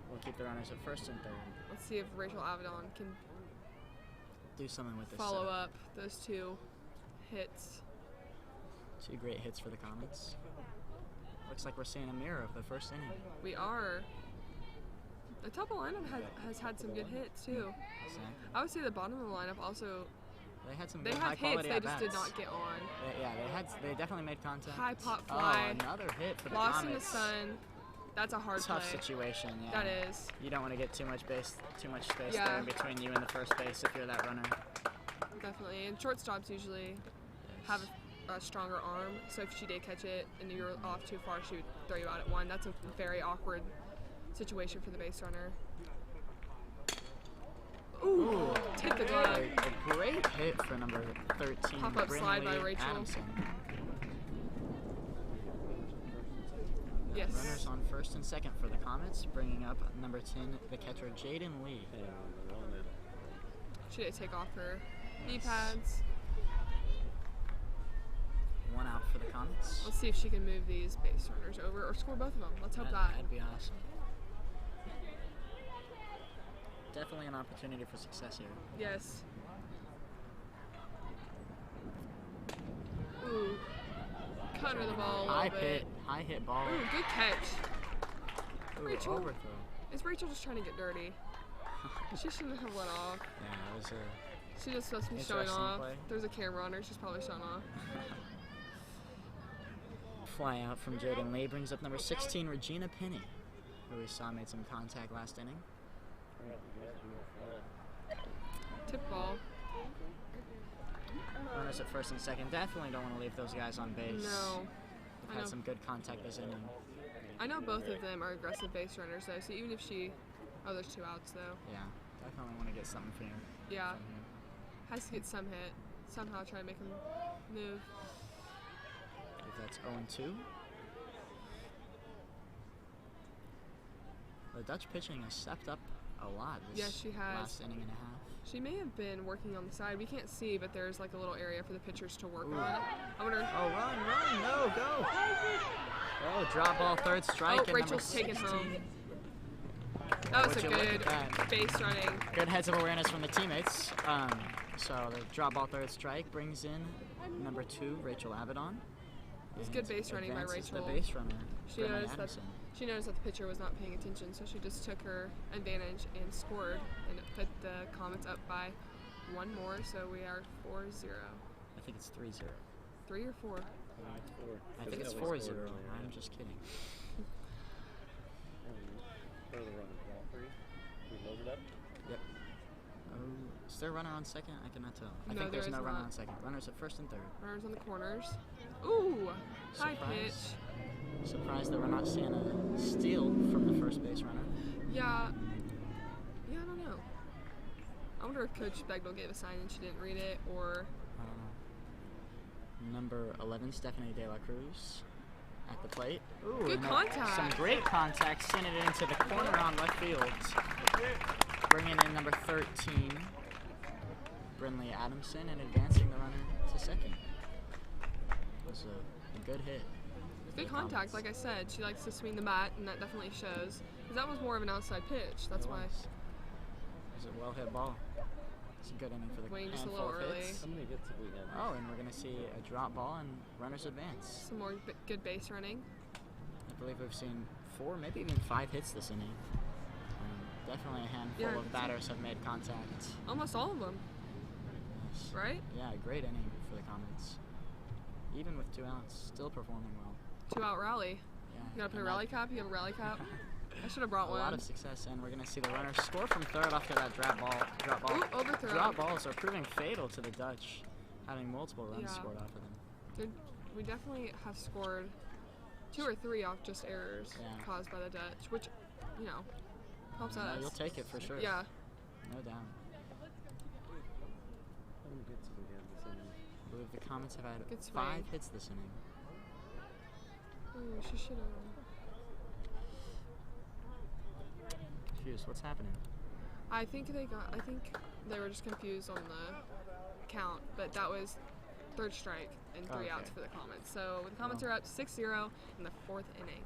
We'll keep the runners at first and third. Let's see if Rachel Avedon can Do something with this. follow setup. up those 2 hits. 2 great hits for the Comets. Looks like we're seeing a mirror of the first inning. We are. The top of the lineup has had some good hits too. So, I would say the bottom of the lineup also, they had some they good have high hits, quality they just did at-bats. not get on. They definitely made contact. High pop fly. Oh, another hit for the Lost in the Comets. sun. That's a hard Tough play. situation, yeah. That is. You don't want to get too much space Yeah. there in between you and the first base if you're that runner. Definitely. And shortstops usually have a stronger arm, so if she did catch it and you're off too far, she would throw you out at 1. That's a very awkward situation for the base runner. Ooh, take the glove. A great hit for number 13, Pop-up slide by Brinley Rachel. Adamson. Yes. Runners on first and second for the Comets, bringing up number 10, the catcher Jaden Lee. She did take off her knee pads. 1 out for the Comets. Let's see if she can move these base runners over or score both of them. Let's hope that. That'd be awesome. definitely an opportunity for success here. Yes. Ooh. Cut her the ball a little bit. High hit ball. Ooh, good catch. Ooh, Rachel. overthrow. Is Rachel just trying to get dirty? She shouldn't have let off. Yeah, it was a... She's just supposed to be showing off. There's a camera on her. She's probably showing off. Fly out from Jaden Lee brings up number 16, Regina Penny, who we saw made some contact last inning. Tip ball. Runners at first and second. Definitely don't want to leave those guys on base. No. They've had some good contact this inning. I know both of them are aggressive base runners, though, so even if she... Oh, there's 2 outs, though. Yeah, definitely want to get something from here. Yeah. Has to get some hit. Somehow try to make him move. If that's 0-2. The Dutch pitching has stepped up a lot this she has. last inning and a half. She may have been working on the side. We can't see, but there's like a little area for the pitchers to work Ooh. on. I wonder. Oh, run, no, go. Oh, drop ball, third strike. Oh, Rachel's taken home. That was a good base running. Good heads of awareness from the teammates. So the drop ball, third strike brings in number 2, Rachel Avedon. It was good base running by Rachel. The base runner. She noticed that the pitcher was not paying attention, so she just took her advantage and scored, and it put the Comets up by 1 more, so we are 4-0. I think it's 3-0. 3 or 4? I think it's 4-0. I'm just kidding. We loaded up? Yep. Is there a runner on second? I cannot tell. I No, think there's there no is runner not. on second. Runners at first and third. Runners on the corners. Ooh! High pitch. Surprised that we're not seeing a steal from the first base runner. Yeah, I don't know. I wonder if Coach Begdell gave a sign and she didn't read it, or... Number 11, Stephanie De La Cruz at the plate. Ooh, good contact. Some great contact, sending it into the corner on left field. Bringing in number 13, Brinley Adamson, and advancing the runner to second. It was a good hit. Good contact, like I said. She likes to swing the bat, and that definitely shows. Because that was more of an outside pitch. That's why. It was a well-hit ball. It's a good inning for the Waiting just a little early. How many hits have we had? Oh, and we're going to see a drop ball and runners advance. Some more good base running. I believe we've seen 4, maybe even 5 hits this inning. Definitely a handful of batters have made contact. Almost all of them. Yes. Right? Yeah, a great inning for the Comets. Even with 2 outs, still performing well. 2-out rally. Yeah. You gotta put a rally cap? You have a rally cap? I should have brought one. A lot of success, and we're going to see the runner score from third after that drop ball. Ooh, overthrow. Drop balls are proving fatal to the Dutch, having multiple runs scored off of them. We definitely have scored 2 or 3 off just errors caused by the Dutch, which, helps us. You'll take it for sure. Yeah. No doubt. How many hits have we had this inning? I believe the Comets have had Good swing. 5 hits this inning. Ooh, she should have. Confused. What's happening? I think they were just confused on the count, but that was 3rd strike and 3 outs for the Comets. So the Comets are up 6-0 in the 4th inning.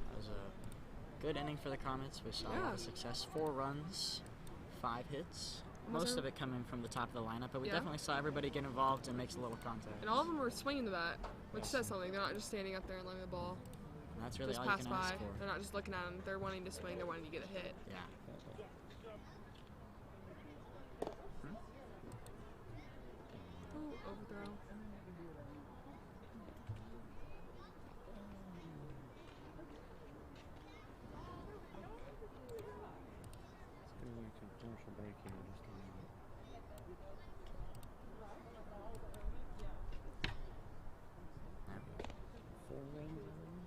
That was a good inning for the Comets. We saw a lot of success. 4 runs, 5 hits. Most of it coming from the top of the lineup, but we definitely saw everybody get involved and makes a little contact. And all of them were swinging the bat, which says something. They're not just standing up there and letting the ball And that's really just all you pass can by. ask for. They're not just looking at them. They're wanting to swing. They're wanting to get a hit. Yeah. Ooh, overthrow. It's going to go to a commercial break here in just a minute. Four runs already?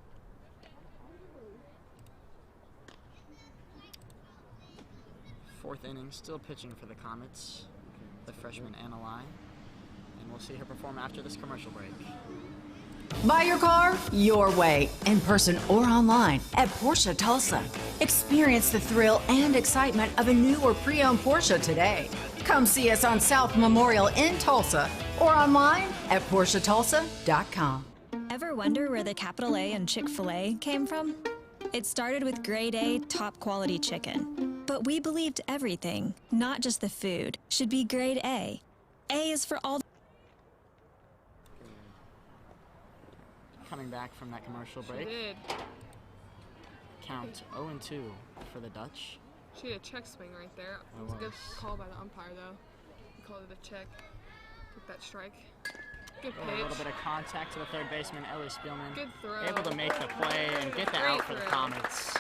Fourth inning, still pitching for the Comets, the freshman Anna Lai, and we'll see her perform after this commercial break. Buy your car your way, in person or online at Porsche Tulsa. Experience the thrill and excitement of a new or pre-owned Porsche today. Come see us on South Memorial in Tulsa or online at PorscheTulsa.com. Ever wonder where the capital A in Chick-fil-A came from? It started with grade A, top quality chicken. But we believed everything, not just the food, should be grade A. A is for all. Coming back from that commercial break. She did. Count 0-2 for the Dutch. She had a check swing right there. It was a good call by the umpire, though. He called it a check. Took that strike. Good pitch. A little bit of contact to the third baseman, Ellie Spielman. Good throw. Able to make the play and get the Great out for the throw. Comets.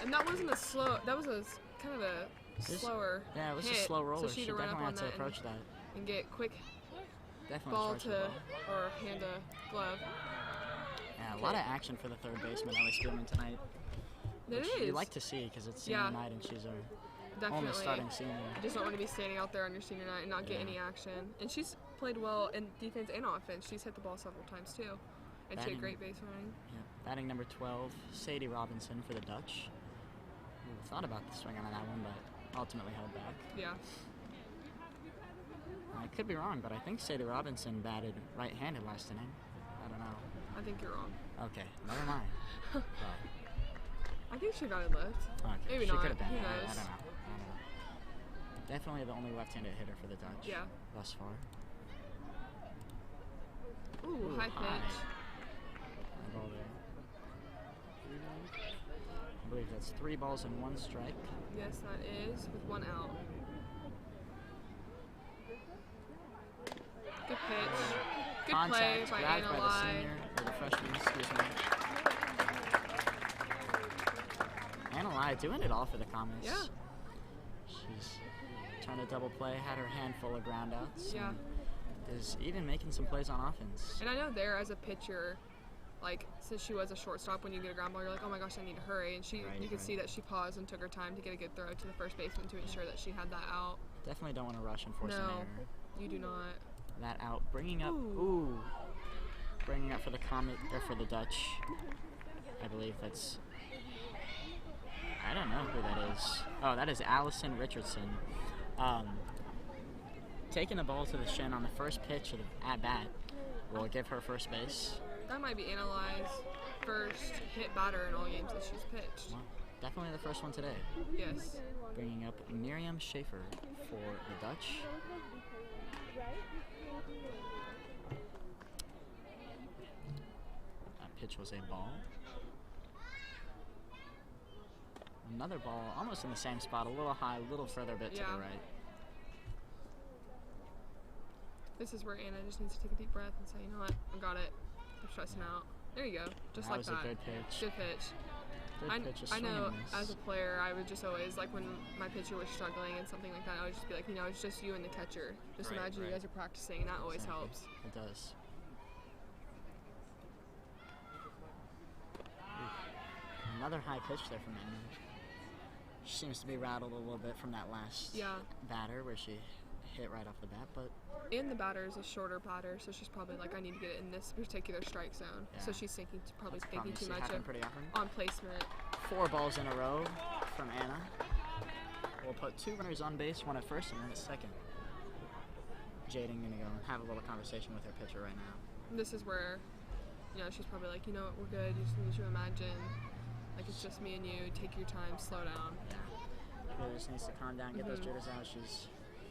And that wasn't a slow. That was a kind of a slower. Yeah, it was hit, a slow roller. So she She had to run up definitely on had to that approach that. and get quick Definitely ball charged the to ball. or hand a glove. Yeah, a lot of action for the third baseman, Ellie Spielman, tonight. It Which is. you like to see because it's senior Yeah. night and she's our Definitely. only starting senior. You just don't want to be standing out there on your senior night and not get Yeah. any action. And she's played well in defense and offense. She's hit the ball several times too. And she Batting. had great base running. Yeah. Batting number 12, Sadie Robinson for the Dutch. Ooh, thought about the swing on that one, but ultimately held back. Yeah. I could be wrong, but I think Sadie Robinson batted right-handed last inning. I don't know. I think you're wrong. Okay, never mind. Well, I think she batted left. okay, Maybe she not. could have been. Who I knows? don't know. Definitely the only left-handed hitter for the Dutch. Yeah. Thus far. Ooh, high pitch. High ball there. I believe that's 3 balls and 1 strike. Yes, that is with 1 out. Good pitch. Good Contact play by grabbed Anna by the Lai. senior, or the freshman, excuse me. Anna Lai doing it all for the Comets. Yeah. She's turned a double play, had her handful of groundouts. Yeah. And is even making some plays on offense. And I know there as a pitcher, like since she was a shortstop, when you get a ground ball, you're like, oh my gosh, I need to hurry. And you could see that she paused and took her time to get a good throw to the first baseman to ensure that she had that out. Definitely don't want to rush and force an No, error. you do not. That out, bringing up, bringing up for the Comet, or for the Dutch. I believe that's, I don't know who that is. Oh, that is Allison Richardson. Taking the ball to the shin on the first pitch of the at-bat will give her first base. That might be Anna Lai's first hit batter in all games that she's pitched. Well, definitely the first one today. Yes. Bringing up Miriam Schaefer for the Dutch. That pitch was a ball. Another ball, almost in the same spot, a little high, a little further bit to Yeah. the right. This is where Anna just needs to take a deep breath and say, you know what, I got it. I'm stressing out. There you go. Just That like was that. a good pitch. Good pitch. Good pitch, a I swing know and miss. as a player, I would just always, like when my pitcher was struggling and something like that, I would just be like, you know, it's just you and the catcher. Just Right, imagine you right. guys are practicing, and that always Exactly. helps. It does. Another high pitch there from Anna. She seems to be rattled a little bit from that last batter where she hit right off the bat, but And the batter is a shorter batter, so she's probably like, I need to get it in this particular strike zone. So Yeah. she's probably that's thinking probably too see much happen of pretty often. on placement. 4 balls in a row from Anna. We'll put 2 runners on base, 1 at first and 1 at second. Jaden gonna go and have a little conversation with her pitcher right now. And this is where, you know, she's probably like, you know what, we're good. You just need to imagine, like it's just me and you. Take your time, slow down. Yeah. Really just needs to calm down, get those jitters out. She's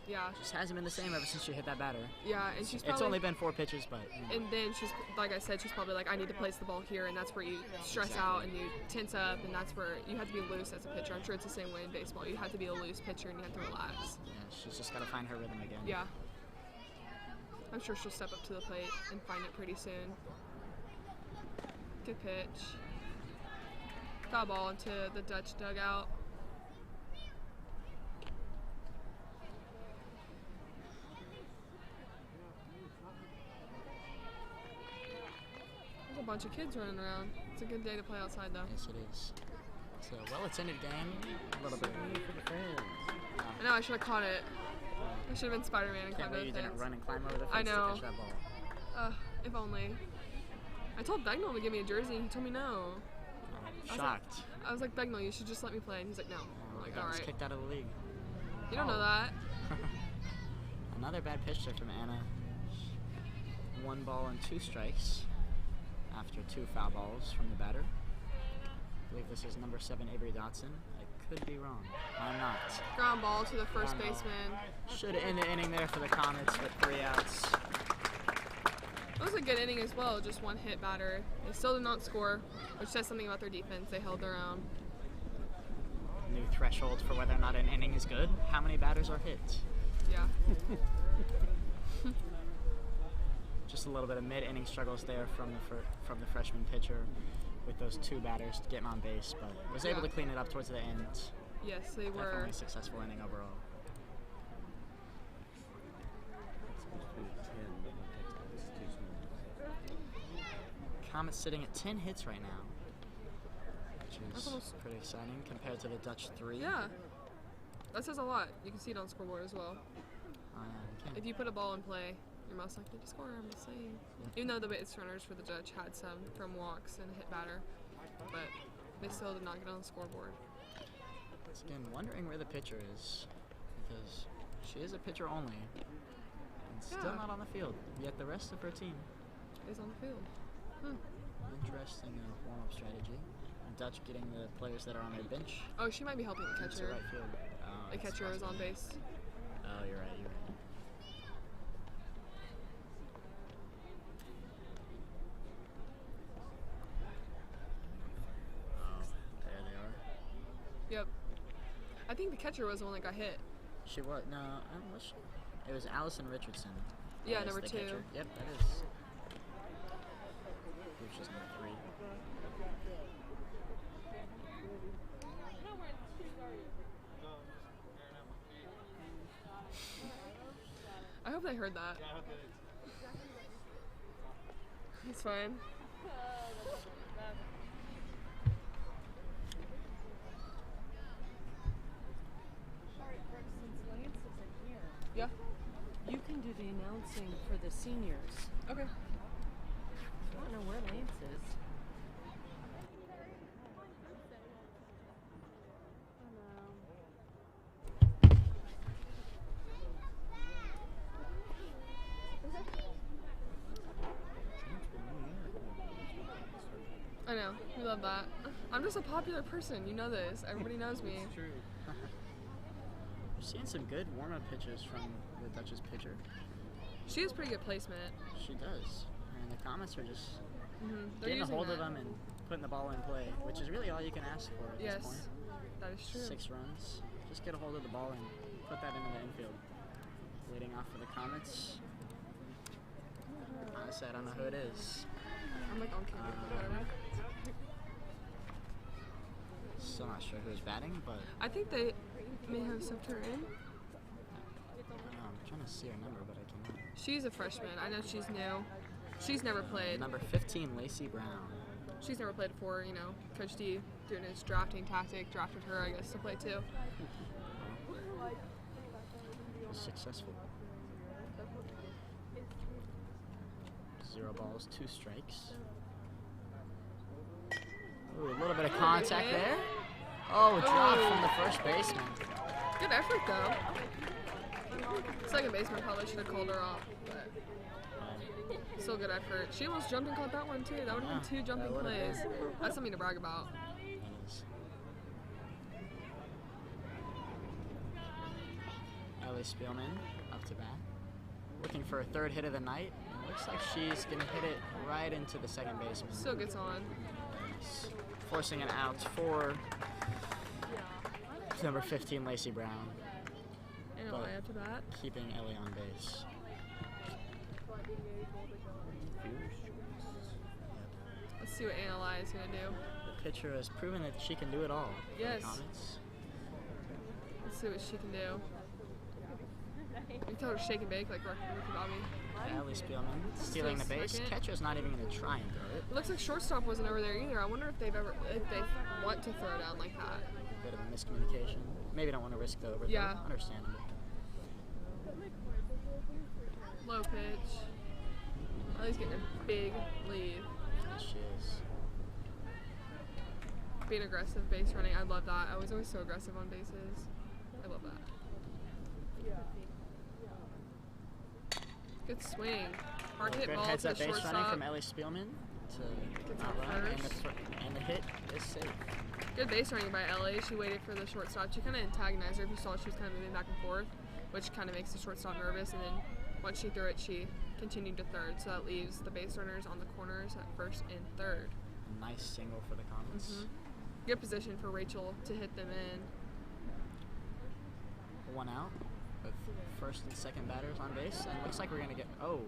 Yeah. just hasn't been the same ever since she hit that batter. Yeah, and she's probably, It's only been 4 pitches, but you know. and then she's, like I said, she's probably like, I need to place the ball here, and that's where you stress out and you tense up, and that's where you have to be loose as a pitcher. I'm sure it's the same way in baseball. You have to be a loose pitcher, and you have to relax. Yeah, she's just got to find her rhythm again. Yeah. I'm sure she'll step up to the plate and find it pretty soon. Good pitch. Foul ball into the Dutch dugout. There's a bunch of kids running around. It's a good day to play outside though. Yes, it is. It's a well-attended game. A little bit. I know, I should have caught it. I should have been Spider-Man and Can't climbed believe over you the didn't fence. run and climb over the fence I know. to catch that ball. If only. I told Begnell to give me a jersey and he told me no. I'm shocked. I was like, Begnell, you should just let me play. And he's like, no. I'm like, I was alright. kicked out of the league. You don't know that. Another bad pitch there from Anna. 1 ball and 2 strikes after 2 foul balls from the batter. I believe this is number 7, Avery Dotson. I could be wrong. I'm not. Ground ball to the first Ground ball. baseman. Should end the inning there for the Comets with 3 outs. It was a good inning as well, just one hit batter. They still did not score, which says something about their defense. They held their own. New threshold for whether or not an inning is good. How many batters are hit? Yeah. Just a little bit of mid-inning struggles there from the freshman pitcher with those 2 batters to get him on base, but was able to clean it up towards the end. Yes, they were. Definitely a successful inning overall. Comets sitting at 10 hits right now, which is pretty exciting compared to the Dutch 3. Yeah. That says a lot. You can see it on the scoreboard as well. If you put a ball in play, you're most likely to score, I'm just saying. Even though the base runners for the Dutch had some from walks and hit batter, but they still did not get on the scoreboard. Once again, wondering where the pitcher is, because she is a pitcher only, and still not on the field, yet the rest of her team is on the field. Interesting warm-up strategy. Dutch getting the players that are on their bench. Oh, she might be helping the catcher. Right field. The catcher is on base. Oh, you're right. Oh, there they are. Yep. I think the catcher was the one that got hit. She was? No, was she? It was Allison Richardson. Yeah, That is number the 2. catcher. Yep, that is. Which is number 3. I hope they heard that. It's fine. Yeah. You can do the announcing for the seniors. Okay. I don't know where Lance is. I know. We love that. I'm just a popular person. You know this. Everybody knows me. It's true. We're seeing some good warm-up pitches from the Dutch's pitcher. She has pretty good placement. She does. And the Comets are just They're getting a using hold of that. them and putting the ball in play, which is really all you can ask for at Yes, this point. that is true. 6 runs. Just get a hold of the ball and put that into the infield. Leading off for the Comets. Honestly, I don't know who it is. I'm like on camera, whatever. Still not sure who's batting, but I think they may have subbed her in. I'm trying to see her number, but I cannot. She's a freshman. I know she's new. She's never played. Number 15, Lacey Brown. She's never played before, you know. Coach D doing his drafting tactic, drafted her, I guess, to play too. Was successful. 0 balls, 2 strikes. Ooh, a little bit of contact there. Oh, drop from the first baseman. Good effort, though. Second baseman probably should have called her off, but still good effort. She almost jumped and caught that one, too. That would have been 2 jumping plays. That's something to brag about. That is. Ellie Spielman up to bat. Looking for a 3rd hit of the night. And looks like she's going to hit it right into the second baseman. Still gets on. Forcing an out for number 15, Lacey Brown. And But Eli up to bat. keeping Ellie on base. Let's see what Eli is going to do. The pitcher has proven that she can do it all. for the Yes. Comets. Let's see what she can do. You can tell her shake and bake like Ricky Bobby. Ellie Spielman stealing the base. second. Catcher's not even going to try and throw it. It looks like shortstop wasn't over there either. I wonder if they want to throw down like that. Bit of a miscommunication. Maybe don't want to risk the overthrow. Yeah. Understandable. Low pitch. Ellie's getting a big lead. Yes, she is. Being aggressive, base running. I love that. I was always so aggressive on bases. I love that. Good swing. Hard hit Good ball heads to the up base running shortstop. from Ellie Spielman to Gets not out run, first. and the hit is safe. Good base running by Ellie. She waited for the shortstop. She kind of antagonized her if you saw she was kind of moving back and forth, which kind of makes the shortstop nervous. And then once she threw it, she continued to third. So that leaves the base runners on the corners at first and third. Nice single for the Comets. Good position for Rachel to hit them in. One out with first and second batters on base, and it looks like we're gonna get. Oh,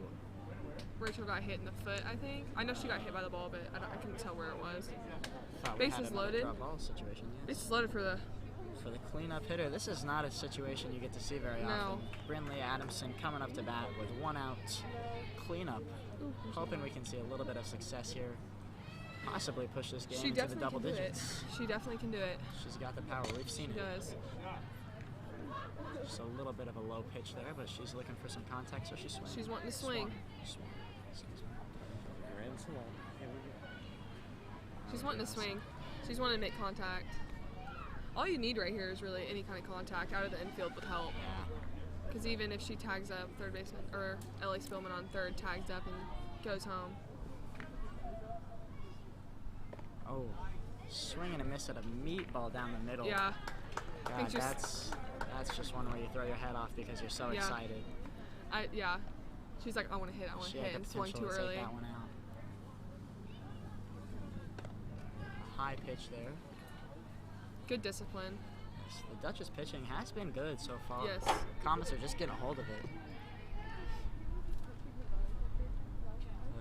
Rachel got hit in the foot, I think. I know she got hit by the ball, but I couldn't tell where it was. thought we had Bases another loaded. drop ball situation. Yes. Bases loaded for the. For the cleanup hitter, this is not a situation you get to see very No. often. Brinley Adamson coming up to bat with one out. Cleanup. Hoping we can see a little bit of success here. Possibly push this game She into the definitely double can do digits. it. She definitely can do it. She's got the power. We've seen She it. does. Just a little bit of a low pitch there, but she's looking for some contact, so she's swinging. She's wanting to swing. Swung. Excuse me. Grand slam. Here we go. She's wanting to swing. She's wanting to make contact. All you need right here is really any kind of contact out of the infield would help. Yeah. Because even if she tags up third baseman, or Ellie Spillman on third, tags up and goes home. Oh, swing and a miss at a meatball down the middle. Yeah. God, think just- that's just one where you throw your head off because you're so Yeah. excited. Yeah. She's like, I want to hit, I want She to had hit, the and swung potential too to early. take that one out. High pitch there. Good discipline. Yes, the Dutch's pitching has been good so far. Yes. Comets are just getting a hold of it.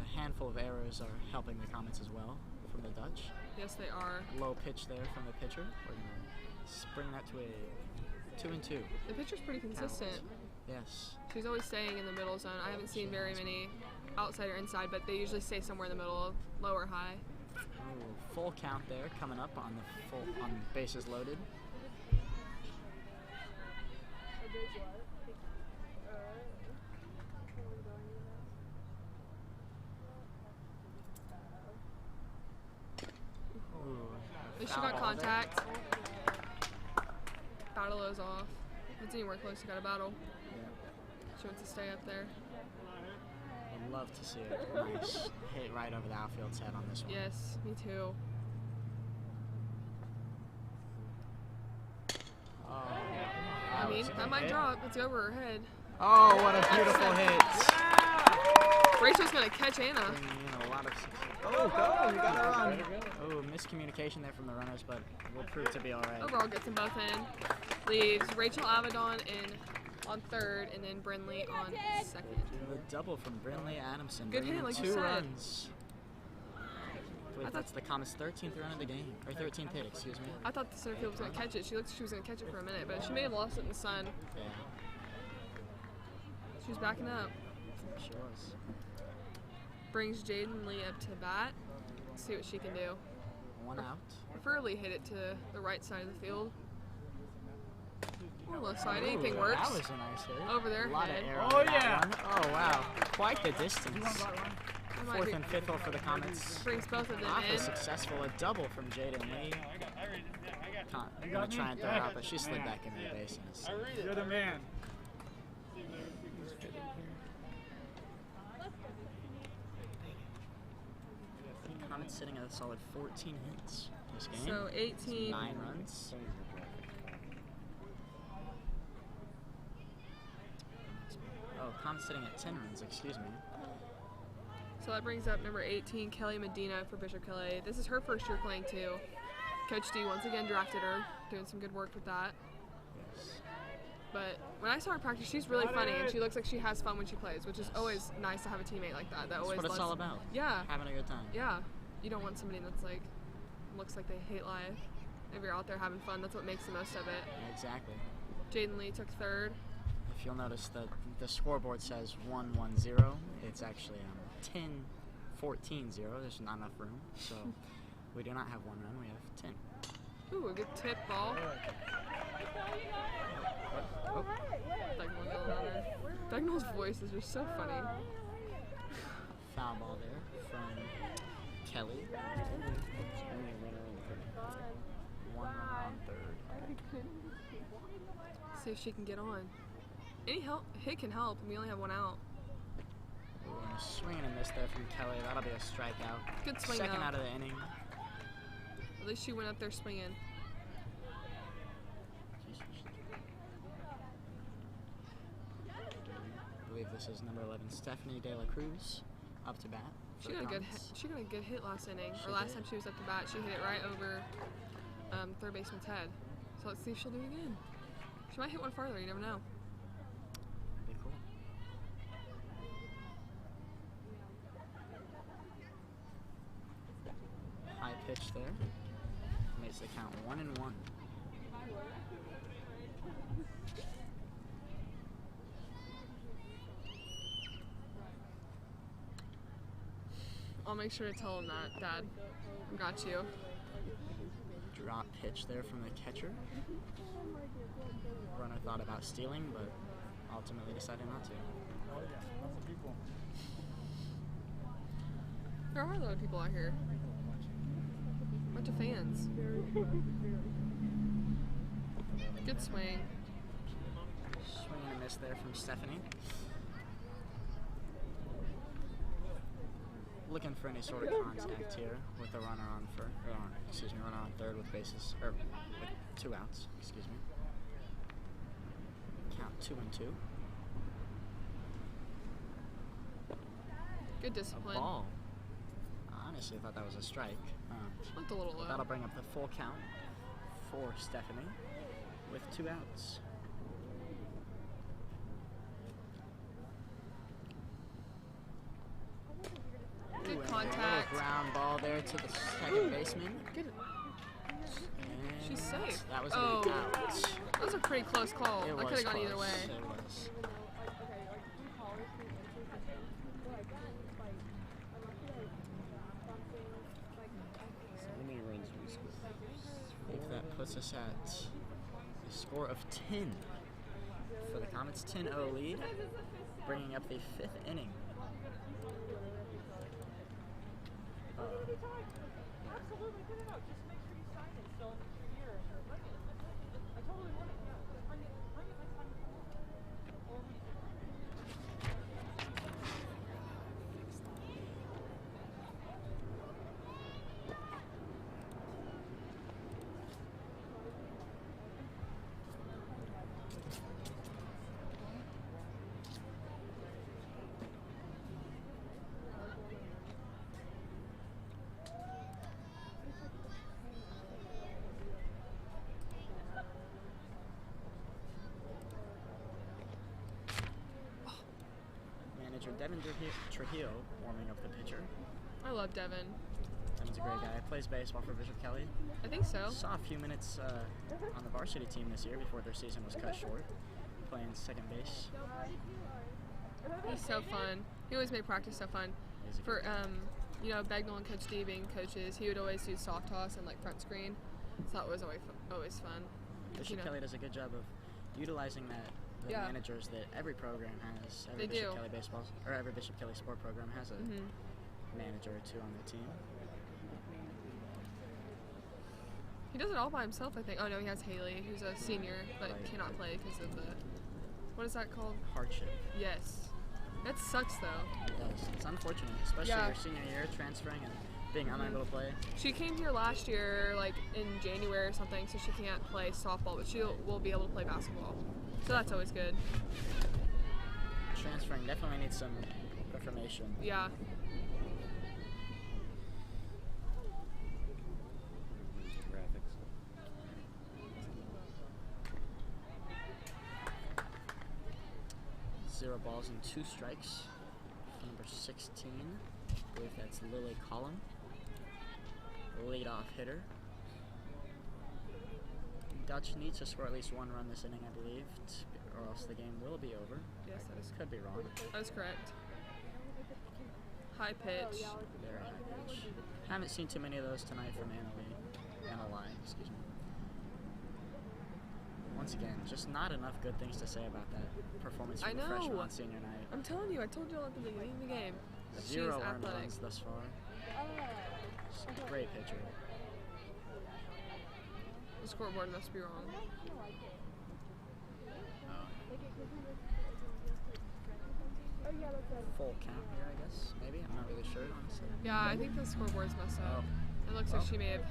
A handful of errors are helping the Comets as well from the Dutch. Yes, they are. Low pitch there from the pitcher. We're going to spring that to a 2-2. The pitcher's pretty consistent. Yes. She's always staying in the middle zone. I haven't seen very many outside or inside, but they usually stay somewhere in the middle, low or high. Ooh, full count there coming up on the on bases loaded. Ooh, But she foul got ball contact. Battle those off. If it's anywhere close, you got a battle. there. Yeah. She wants to stay up there. I'd love to see a nice hit right over the outfield's head on this one. Yes, me too. Oh, I that mean, was a that good might hit. drop. It's over her head. Oh, what a beautiful hit. Rachel's gonna catch Anna. Bringing in a lot of success. Oh, go! You gotta run. Oh, miscommunication there from the runners, but will prove to be all right. Overall gets them both in. Leaves Rachel Avedon in on third, and then Brinley on second. The double from Brinley Adamson. Good bringing hit, in like you 2 said. runs. I believe that's the Comets' 13th run of the game, or 13th hit, excuse me. I thought the center field was gonna catch it. She looked like she was gonna catch it for a minute, but she may have lost it in the sun. Yeah, She was backing up. she was. Brings Jaden Lee up to bat. Let's see what she can do. 1 out. Preferably hit it to the right side of the field. Or left side, anything Ooh, works. That was a nice hit. Over their a lot head. Of air on that one. Oh wow, quite the distance. That might 4th be- and 5th hole for the Comets. Brings both of them Awfully in. successful. A double from Jaden Lee. I'm gonna try and throw it out, but she slid back into the base. You're the man. Comets sitting at a solid 14 hits this game. So 18. 9 runs. Oh, Comets sitting at 10 runs, excuse me. So that brings up number 18, Kelly Medina for Bishop Kelly. This is her first year playing too. Coach D once again drafted her, doing some good work with that. Yes. But when I saw her practice, she's really funny and she looks like she has fun when she plays, which is always nice to have a teammate like that. That That's always what it's lets- all about. Yeah, Having a good time. yeah. You don't want somebody that's like looks like they hate life. If you're out there having fun, that's what makes the most of it. Exactly. Jaden Lee took third. If you'll notice that the scoreboard says 1-1-0, it's actually 10-14-0. There's not enough room, so we do not have 1 run. We have 10. Ooh, a good tip ball. Oh, Begnell going on there. Begnell's voice is just so funny. foul ball there from Kelly. Only runner on the third. 1 run on third. See if she can get on. Any help hit can help, and we only have 1 out. Ooh, and a swing and a miss there from Kelly. That'll be a strikeout. Good swing Second though. out of the inning. least she went up there swinging. I believe this is number 11, Stephanie De La Cruz, up to bat. She got a good hit. She got a good hit last inning. Or last time she was up to bat, she hit it right over third baseman's head. So let's see if she'll do it again. She might hit one farther. You never know. That'd be cool. High pitch there. Makes the count 1-1. I'll make sure to tell him that, Dad. I got you. Drop pitch there from the catcher. Runner thought about stealing, but ultimately decided not to. There are a lot of people out here. Bunch of fans. Good swing. Swing and a miss there from Stephanie. Looking for any sort of contact here with the runner on runner on third with bases, or with 2 outs, excuse me. Count 2-2. Good discipline. A ball. I honestly thought that was a strike. Looked a little low. That'll bring up the full count for Stephanie with 2 outs. Good contact. Ground ball there to the second baseman. Good. And She's safe. That was Oh. an out. That was a pretty close call. It That could was have gone either close. way. It was. How many runs do we score? I think that puts us at a score of 10 for the Comets. 10-0 lead, bringing up the 5th inning. Absolutely, put it out. Just make sure you sign it still here. Bring it. I totally want it. Yeah, just bring it next time you come. Or we Manager Devin Trujillo warming up the pitcher. I love Devin. Devin's a great guy. Plays baseball for Bishop Kelly. I think so. Saw a few minutes on the varsity team this year before their season was cut short, playing second base. He's so fun. He always made practice so fun. He's a For good guy. you know, Bagnall and Coach D being coaches, he would always do soft toss and like front screen. So that was always fun. Bishop you know. Kelly does a good job of utilizing the Yeah. managers that every program has. Every They Bishop do. Kelly baseball or every Bishop Kelly sport program has a manager or two on their team. He does it all by himself, I think. Oh no, he has Haley, who's a senior but Right. cannot play because of the, what is that called? Hardship. Yes. That sucks though. It does. It's unfortunate, especially Yeah. your senior year transferring and being unable to play. She came here last year, like in January or something, so she can't play softball, but she will be able to play basketball. So that's always good. Transferring definitely needs some reformation. Yeah. Graphics. 0 balls and 2 strikes. Number 16, I believe that's Lily Collum, leadoff hitter. Dutch needs to score at least 1 run this inning, I believe, or else the game will be over. Yes, that is Could be wrong. That is correct. High pitch. Very high pitch. Haven't seen too many of those tonight from Anna Lai, excuse me. Once again, just not enough good things to say about that performance I from the freshman know. on senior night. I'm telling you, I told you all at the beginning of the game. That she 0 is earned athletic. runs thus far. Just a great pitcher. The scoreboard must be wrong. Full count here, I guess. Maybe. I'm not really sure, honestly. Yeah, I think the scoreboard's messed up. Oh. It looks like she may have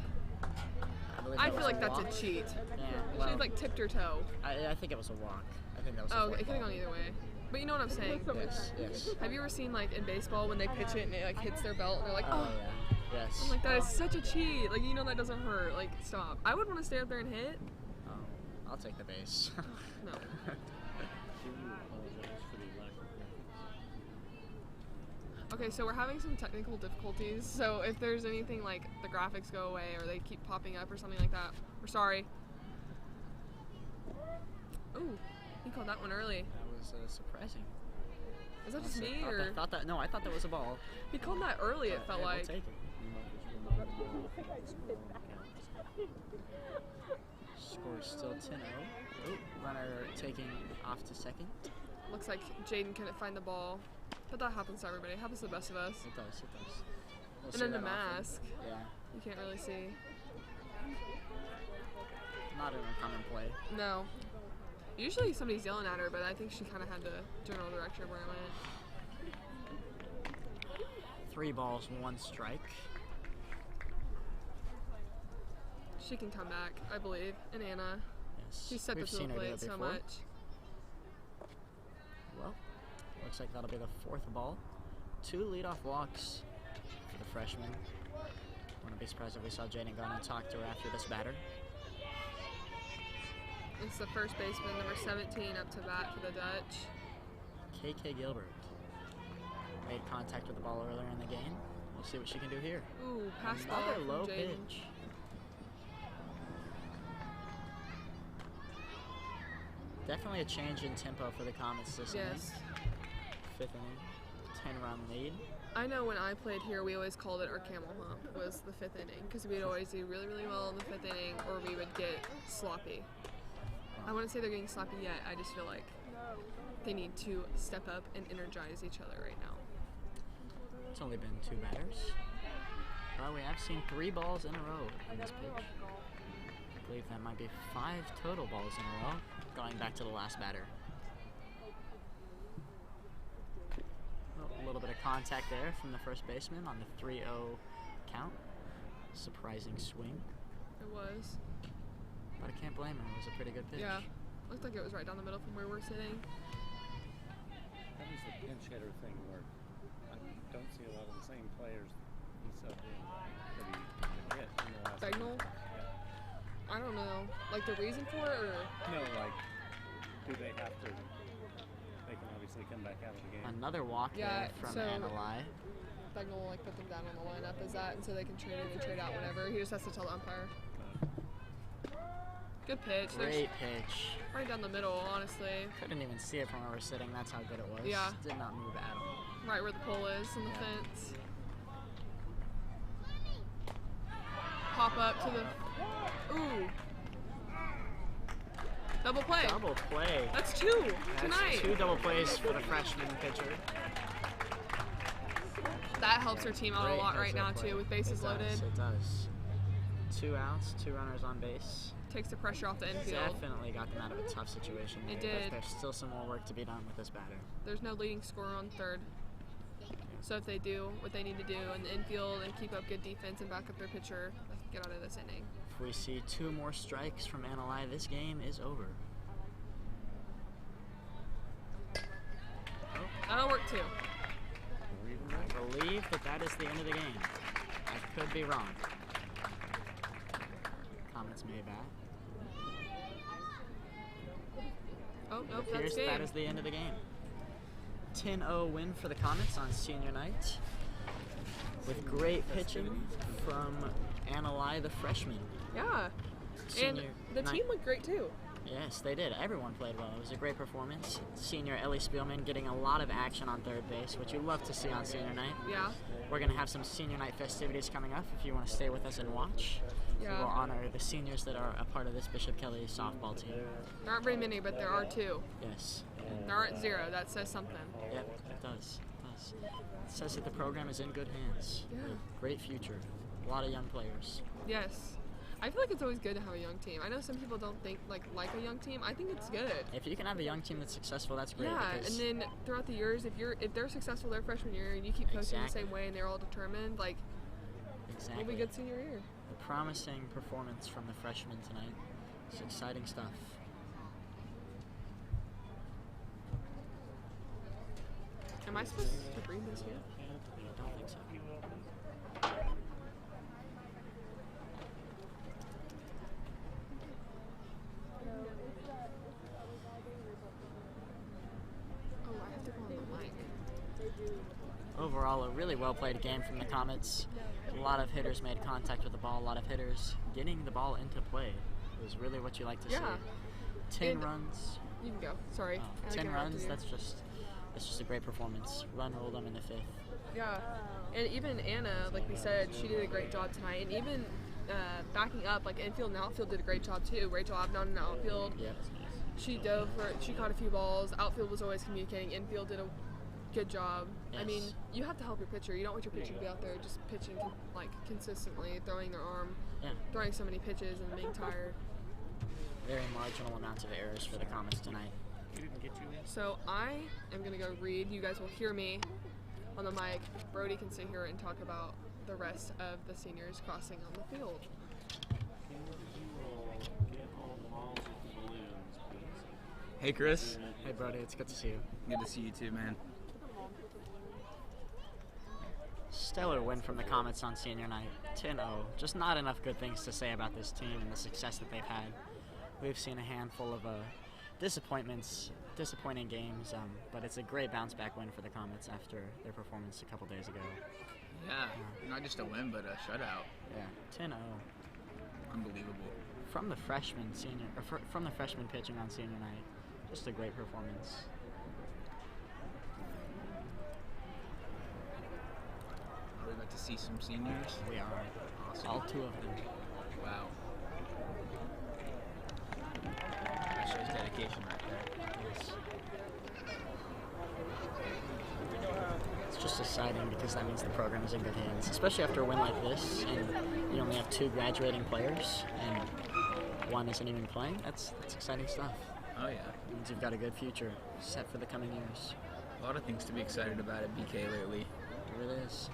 believe I that feel was like that's walk. a cheat. Yeah, She well, like tipped her toe. I think it was a walk. I think that was a Oh, fourth it could have ball. gone either way. But you know what I'm saying? Yes, yes. Have you ever seen like in baseball when they pitch it and it like hits their belt and they're like, Oh, oh. yeah. Yes. I'm like, that is such a cheat. Like, you know that doesn't hurt. Like, stop. I would want to stay up there and hit. Oh, I'll take the base. No. Do you apologize for the lack of graphics? Okay, so we're having some technical difficulties. So if there's anything like the graphics go away or they keep popping up or something like that, we're sorry. Ooh, he called that one early. That was surprising. Is that just me I or? thought that. No, I thought that was a ball. He called that early, it felt Yeah, like. We'll take it. You might just remind them of the score on the count. Score is still 10-0. Oh, runner taking off to second. Looks like Jaden couldn't find the ball. But that happens to everybody. It happens to the best of us. It does. It does. We'll And see then the that often. mask. Yeah, You can't really see. not an uncommon play. No. Usually somebody's yelling at her, but I think she kind of had the general direction of where it went. 3 balls, 1 strike. She can come back, I believe. And Anna. Yes. She set the We've field seen her do plate it so before. much. Well, looks like that'll be the 4th ball. 2 leadoff walks for the freshman. Wouldn't be surprised if we saw Jaden go and talk to her after this batter. It's the first baseman, number 17, up to bat for the Dutch. KK Gilbert made contact with the ball earlier in the game. We'll see what she can do here. Ooh, pass ball Another from low Jaden. pitch. Definitely a change in tempo for the Comets this Yes. inning. 5th inning, 10-run lead. I know when I played here, we always called it our camel hump, was the 5th inning, because we'd always do really, really well in the 5th inning, or we would get sloppy. I wouldn't say they're getting sloppy yet, I just feel like they need to step up and energize each other right now. It's only been 2 batters. But we have seen 3 balls in a row on this pitch. I believe that might be 5 total balls in a row, going back to the last batter. Oh, a little bit of contact there from the first baseman on the 3-0 count. Surprising swing, It was. but I can't blame her. It was a pretty good pitch. Yeah. Looked like it was right down the middle from where we're sitting. That was the pinch hitter thing where I don't see a lot of the same players he subbed in that he hit in the last Bagnall? game. Yeah. I don't know. Like the reason for it, or? No, like, do they have to? They can obviously come back out of the game. Another walk Yeah, there from so- Annalai. Bagnall like put them down on the lineup as that, and so they can trade in and trade out whenever. He just has to tell the umpire. Good pitch. There's Great pitch. right down the middle, honestly. Couldn't even see it from where we're sitting. That's how good it was. Yeah. Did not move at all. Right where the pole is in the Yeah. fence. Pop up to the. Ooh. Double play. Double play. That's 2 That's tonight. 2 double plays for the freshman pitcher. That helps her team out a Great lot right heads-up now play. too, with bases It loaded. does, it does. 2 outs, 2 runners on base. Takes the pressure off the infield. Definitely got them out of a tough situation. It here, but did. There's still some more work to be done with this batter. There's no leading scorer on third. So if they do what they need to do in the infield and keep up good defense and back up their pitcher, they can get out of this inning. If we see 2 more strikes from Annalai, this game is over. That'll work too. Or even I believe that is the end of the game. I could be wrong. Comments made bat. Oh, nope, It that's appears game. that is the end of the game. 10-0 win for the Comets on senior night, with great pitching from Annalai, the freshman. Yeah. And Senior the night- team looked great too. Yes, they did. Everyone played well. It was a great performance. Senior Ellie Spielman getting a lot of action on third base, which you love to see on senior night. Yeah. We're going to have some senior night festivities coming up if you want to stay with us and watch. Yeah. We'll honor the seniors that are a part of this Bishop Kelly softball team. There aren't very many, but there are 2. Yes. There aren't 0. That says something. Yep, it does. It does. It says that the program is in good hands. Yeah. Great future. A lot of young players. Yes. I feel like it's always good to have a young team. I know some people don't think like a young team. I think it's good. If you can have a young team that's successful, that's great. Yeah, and because then throughout the years, if they're successful their freshman year and you keep coaching Exactly. the same way and they're all determined, like exactly. it'll be good senior year. A promising performance from the freshmen tonight. It's exciting stuff. Am I supposed to read this here? I don't think so. Oh, I have to go on the mic. Overall, a really well played game from the Comets. A lot of hitters made contact with the ball, a lot of hitters getting the ball into play. It was really what you like to Yeah. see. 10 And- runs. You can go. Sorry. Oh, I 10 interrupted runs, you. that's just a great performance. Run rolled them in the 5th. Yeah, and even Anna, like we said, she did a great job tonight. And even backing up, like infield and outfield did a great job too. Rachel Abnon in the outfield, Yep. she caught a few balls. Outfield was always communicating. Infield did a good job. I mean, Yes. you have to help your pitcher. You don't want your pitcher to be out there just pitching like consistently, throwing their arm, Yeah. throwing so many pitches and being tired. Very marginal amounts of errors for the Comets tonight. He didn't get you in. So I am gonna go read. You guys will hear me on the mic. Brody can sit here and talk about the rest of the seniors crossing on the field. Can you get all the balls with the balloons, please? Hey Chris, Hey Brody, it's good to see you. good to see you too, man. Stellar win from the Comets on senior night. 10-0. Just not enough good things to say about this team and the success that they've had. We've seen a handful of disappointing games, but it's a great bounce back win for the Comets after their performance a couple days ago. Yeah, not just a win, but a shutout. Yeah, 10-0 Unbelievable. from the freshman pitching on senior night. Just a great performance. Are we about to see some seniors? We are Awesome. all 2 of them. Wow. That shows dedication right there. Yes. It's just exciting because that means the program is in good hands, especially after a win like this, and you only have 2 graduating players, and 1 isn't even playing. That's exciting stuff. Oh yeah. It means you've got a good future set for the coming years. A lot of things to be excited about at BK lately. It really is.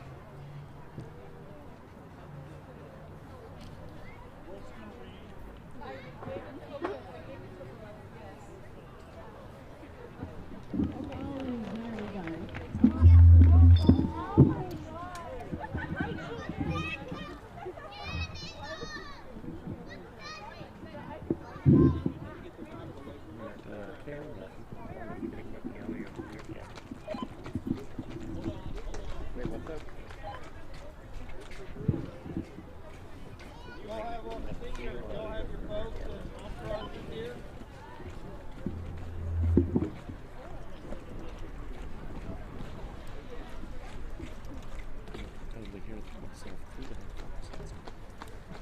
Wait, what's up? Totally hear myself through the headphones.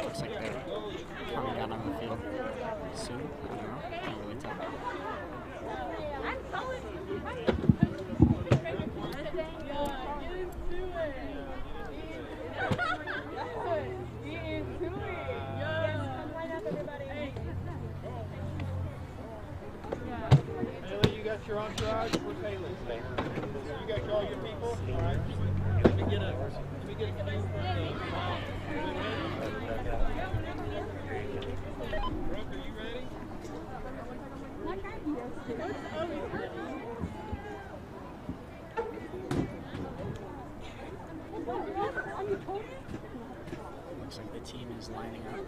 Looks like they're coming out on the field soon. I don't know. Can't really tell. Haley, you got your entourage? Where's Haley? You got all your people? All right. Let me get a cue from the Brooke, are you ready? Looks like the team is lining up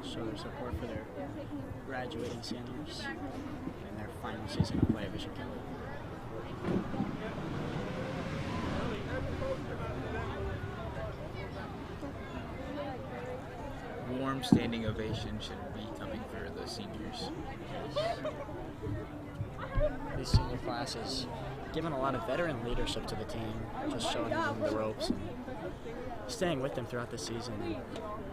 to show their support for their graduating seniors in their final season of play at Bishop Kelly. Warm standing ovation should be coming for the seniors. These senior classes given a lot of veteran leadership to the team, just showing them the ropes and staying with them throughout the season and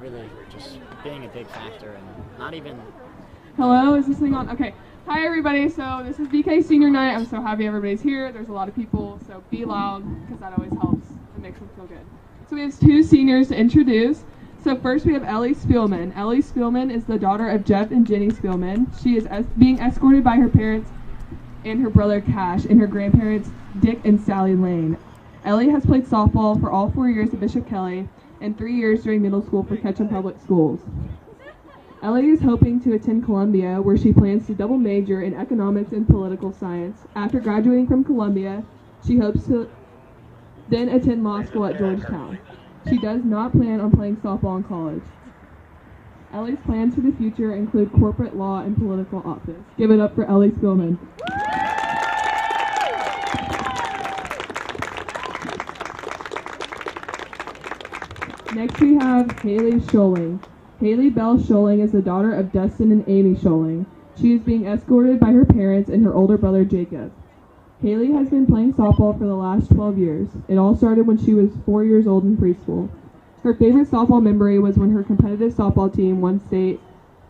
really just being a big factor and not even Hello, is this thing on? Okay. Hi everybody, so this is BK Senior Night. I'm so happy everybody's here. There's a lot of people, so be loud, because that always helps. It makes them feel good. So we have 2 seniors to introduce. So first we have Ellie Spielman. Ellie Spielman is the daughter of Jeff and Jenny Spielman. She is being escorted by her parents and her brother Cash and her grandparents Dick and Sally Lane. Ellie has played softball for all 4 years at Bishop Kelly and 3 years during middle school for Ketchum Public Schools. Ellie is hoping to attend Columbia, where she plans to double major in economics and political science. After graduating from Columbia, she hopes to then attend law school at Georgetown. She does not plan on playing softball in college. Ellie's plans for the future include corporate law and political office. Give it up for Ellie Spielman. Next we have Haley Scholing. Haley Bell Scholing is the daughter of Dustin and Amy Scholing. She is being escorted by her parents and her older brother Jacob. Haley has been playing softball for the last 12 years. It all started when she was 4 years old in preschool. Her favorite softball memory was when her competitive softball team won state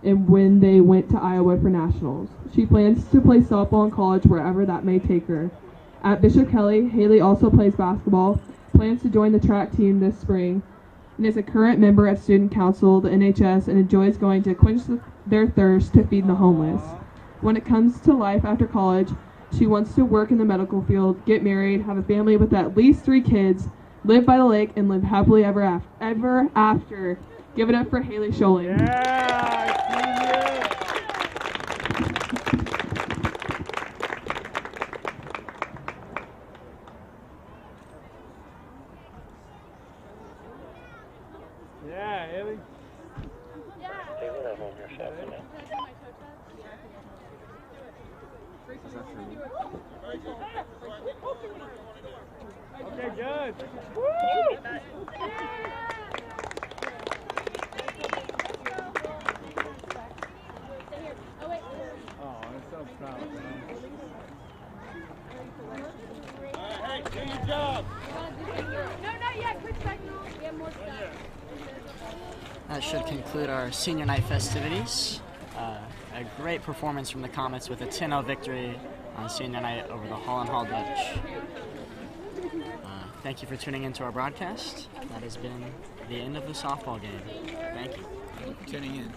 and when they went to Iowa for nationals. She plans to play softball in college wherever that may take her. At Bishop Kelly, Haley also plays basketball, plans to join the track team this spring, and is a current member of Student Council, the NHS, and enjoys going to quench their thirst to feed the homeless. When it comes to life after college, she wants to work in the medical field, get married, have a family with at least 3 kids, live by the lake, and live happily ever after. Give it up for Haley Scholing. Yeah, Haley. Okay, good. Woo! Oh, I'm so proud, man. Hey, do your job. No, not yet. Quick second. We have more stuff. That should conclude our senior night festivities. A great performance from the Comets with a 10-0 victory on senior night over the Holland Hall Dutch. Thank you for tuning into our broadcast. That has been the end of the softball game. Thank you. Thank you for tuning in.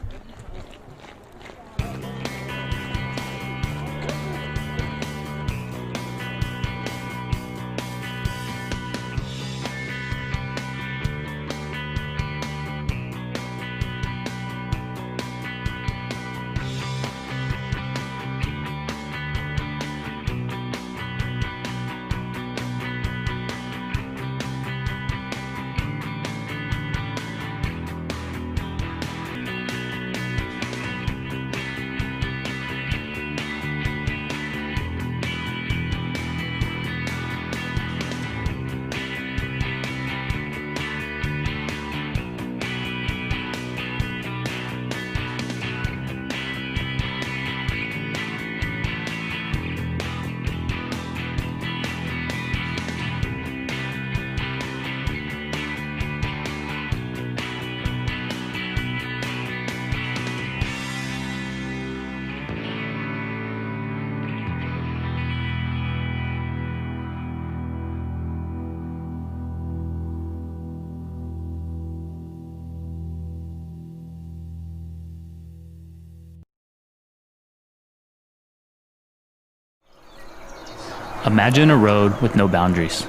Imagine a road with no boundaries.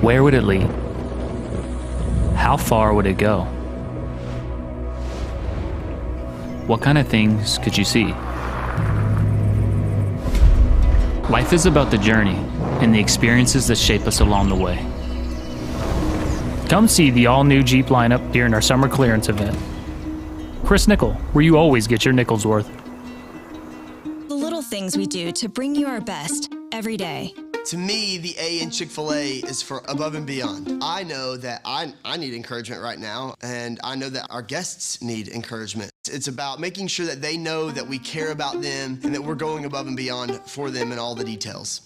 Where would it lead? How far would it go? What kind of things could you see? Life is about the journey and the experiences that shape us along the way. Come see the all-new Jeep lineup during our summer clearance event. Chris Nickel, where you always get your nickel's worth. The little things we do to bring you our best every day. To me, the A in Chick-fil-A is for above and beyond. I know that I need encouragement right now, and I know that our guests need encouragement. It's about making sure that they know that we care about them and that we're going above and beyond for them in all the details.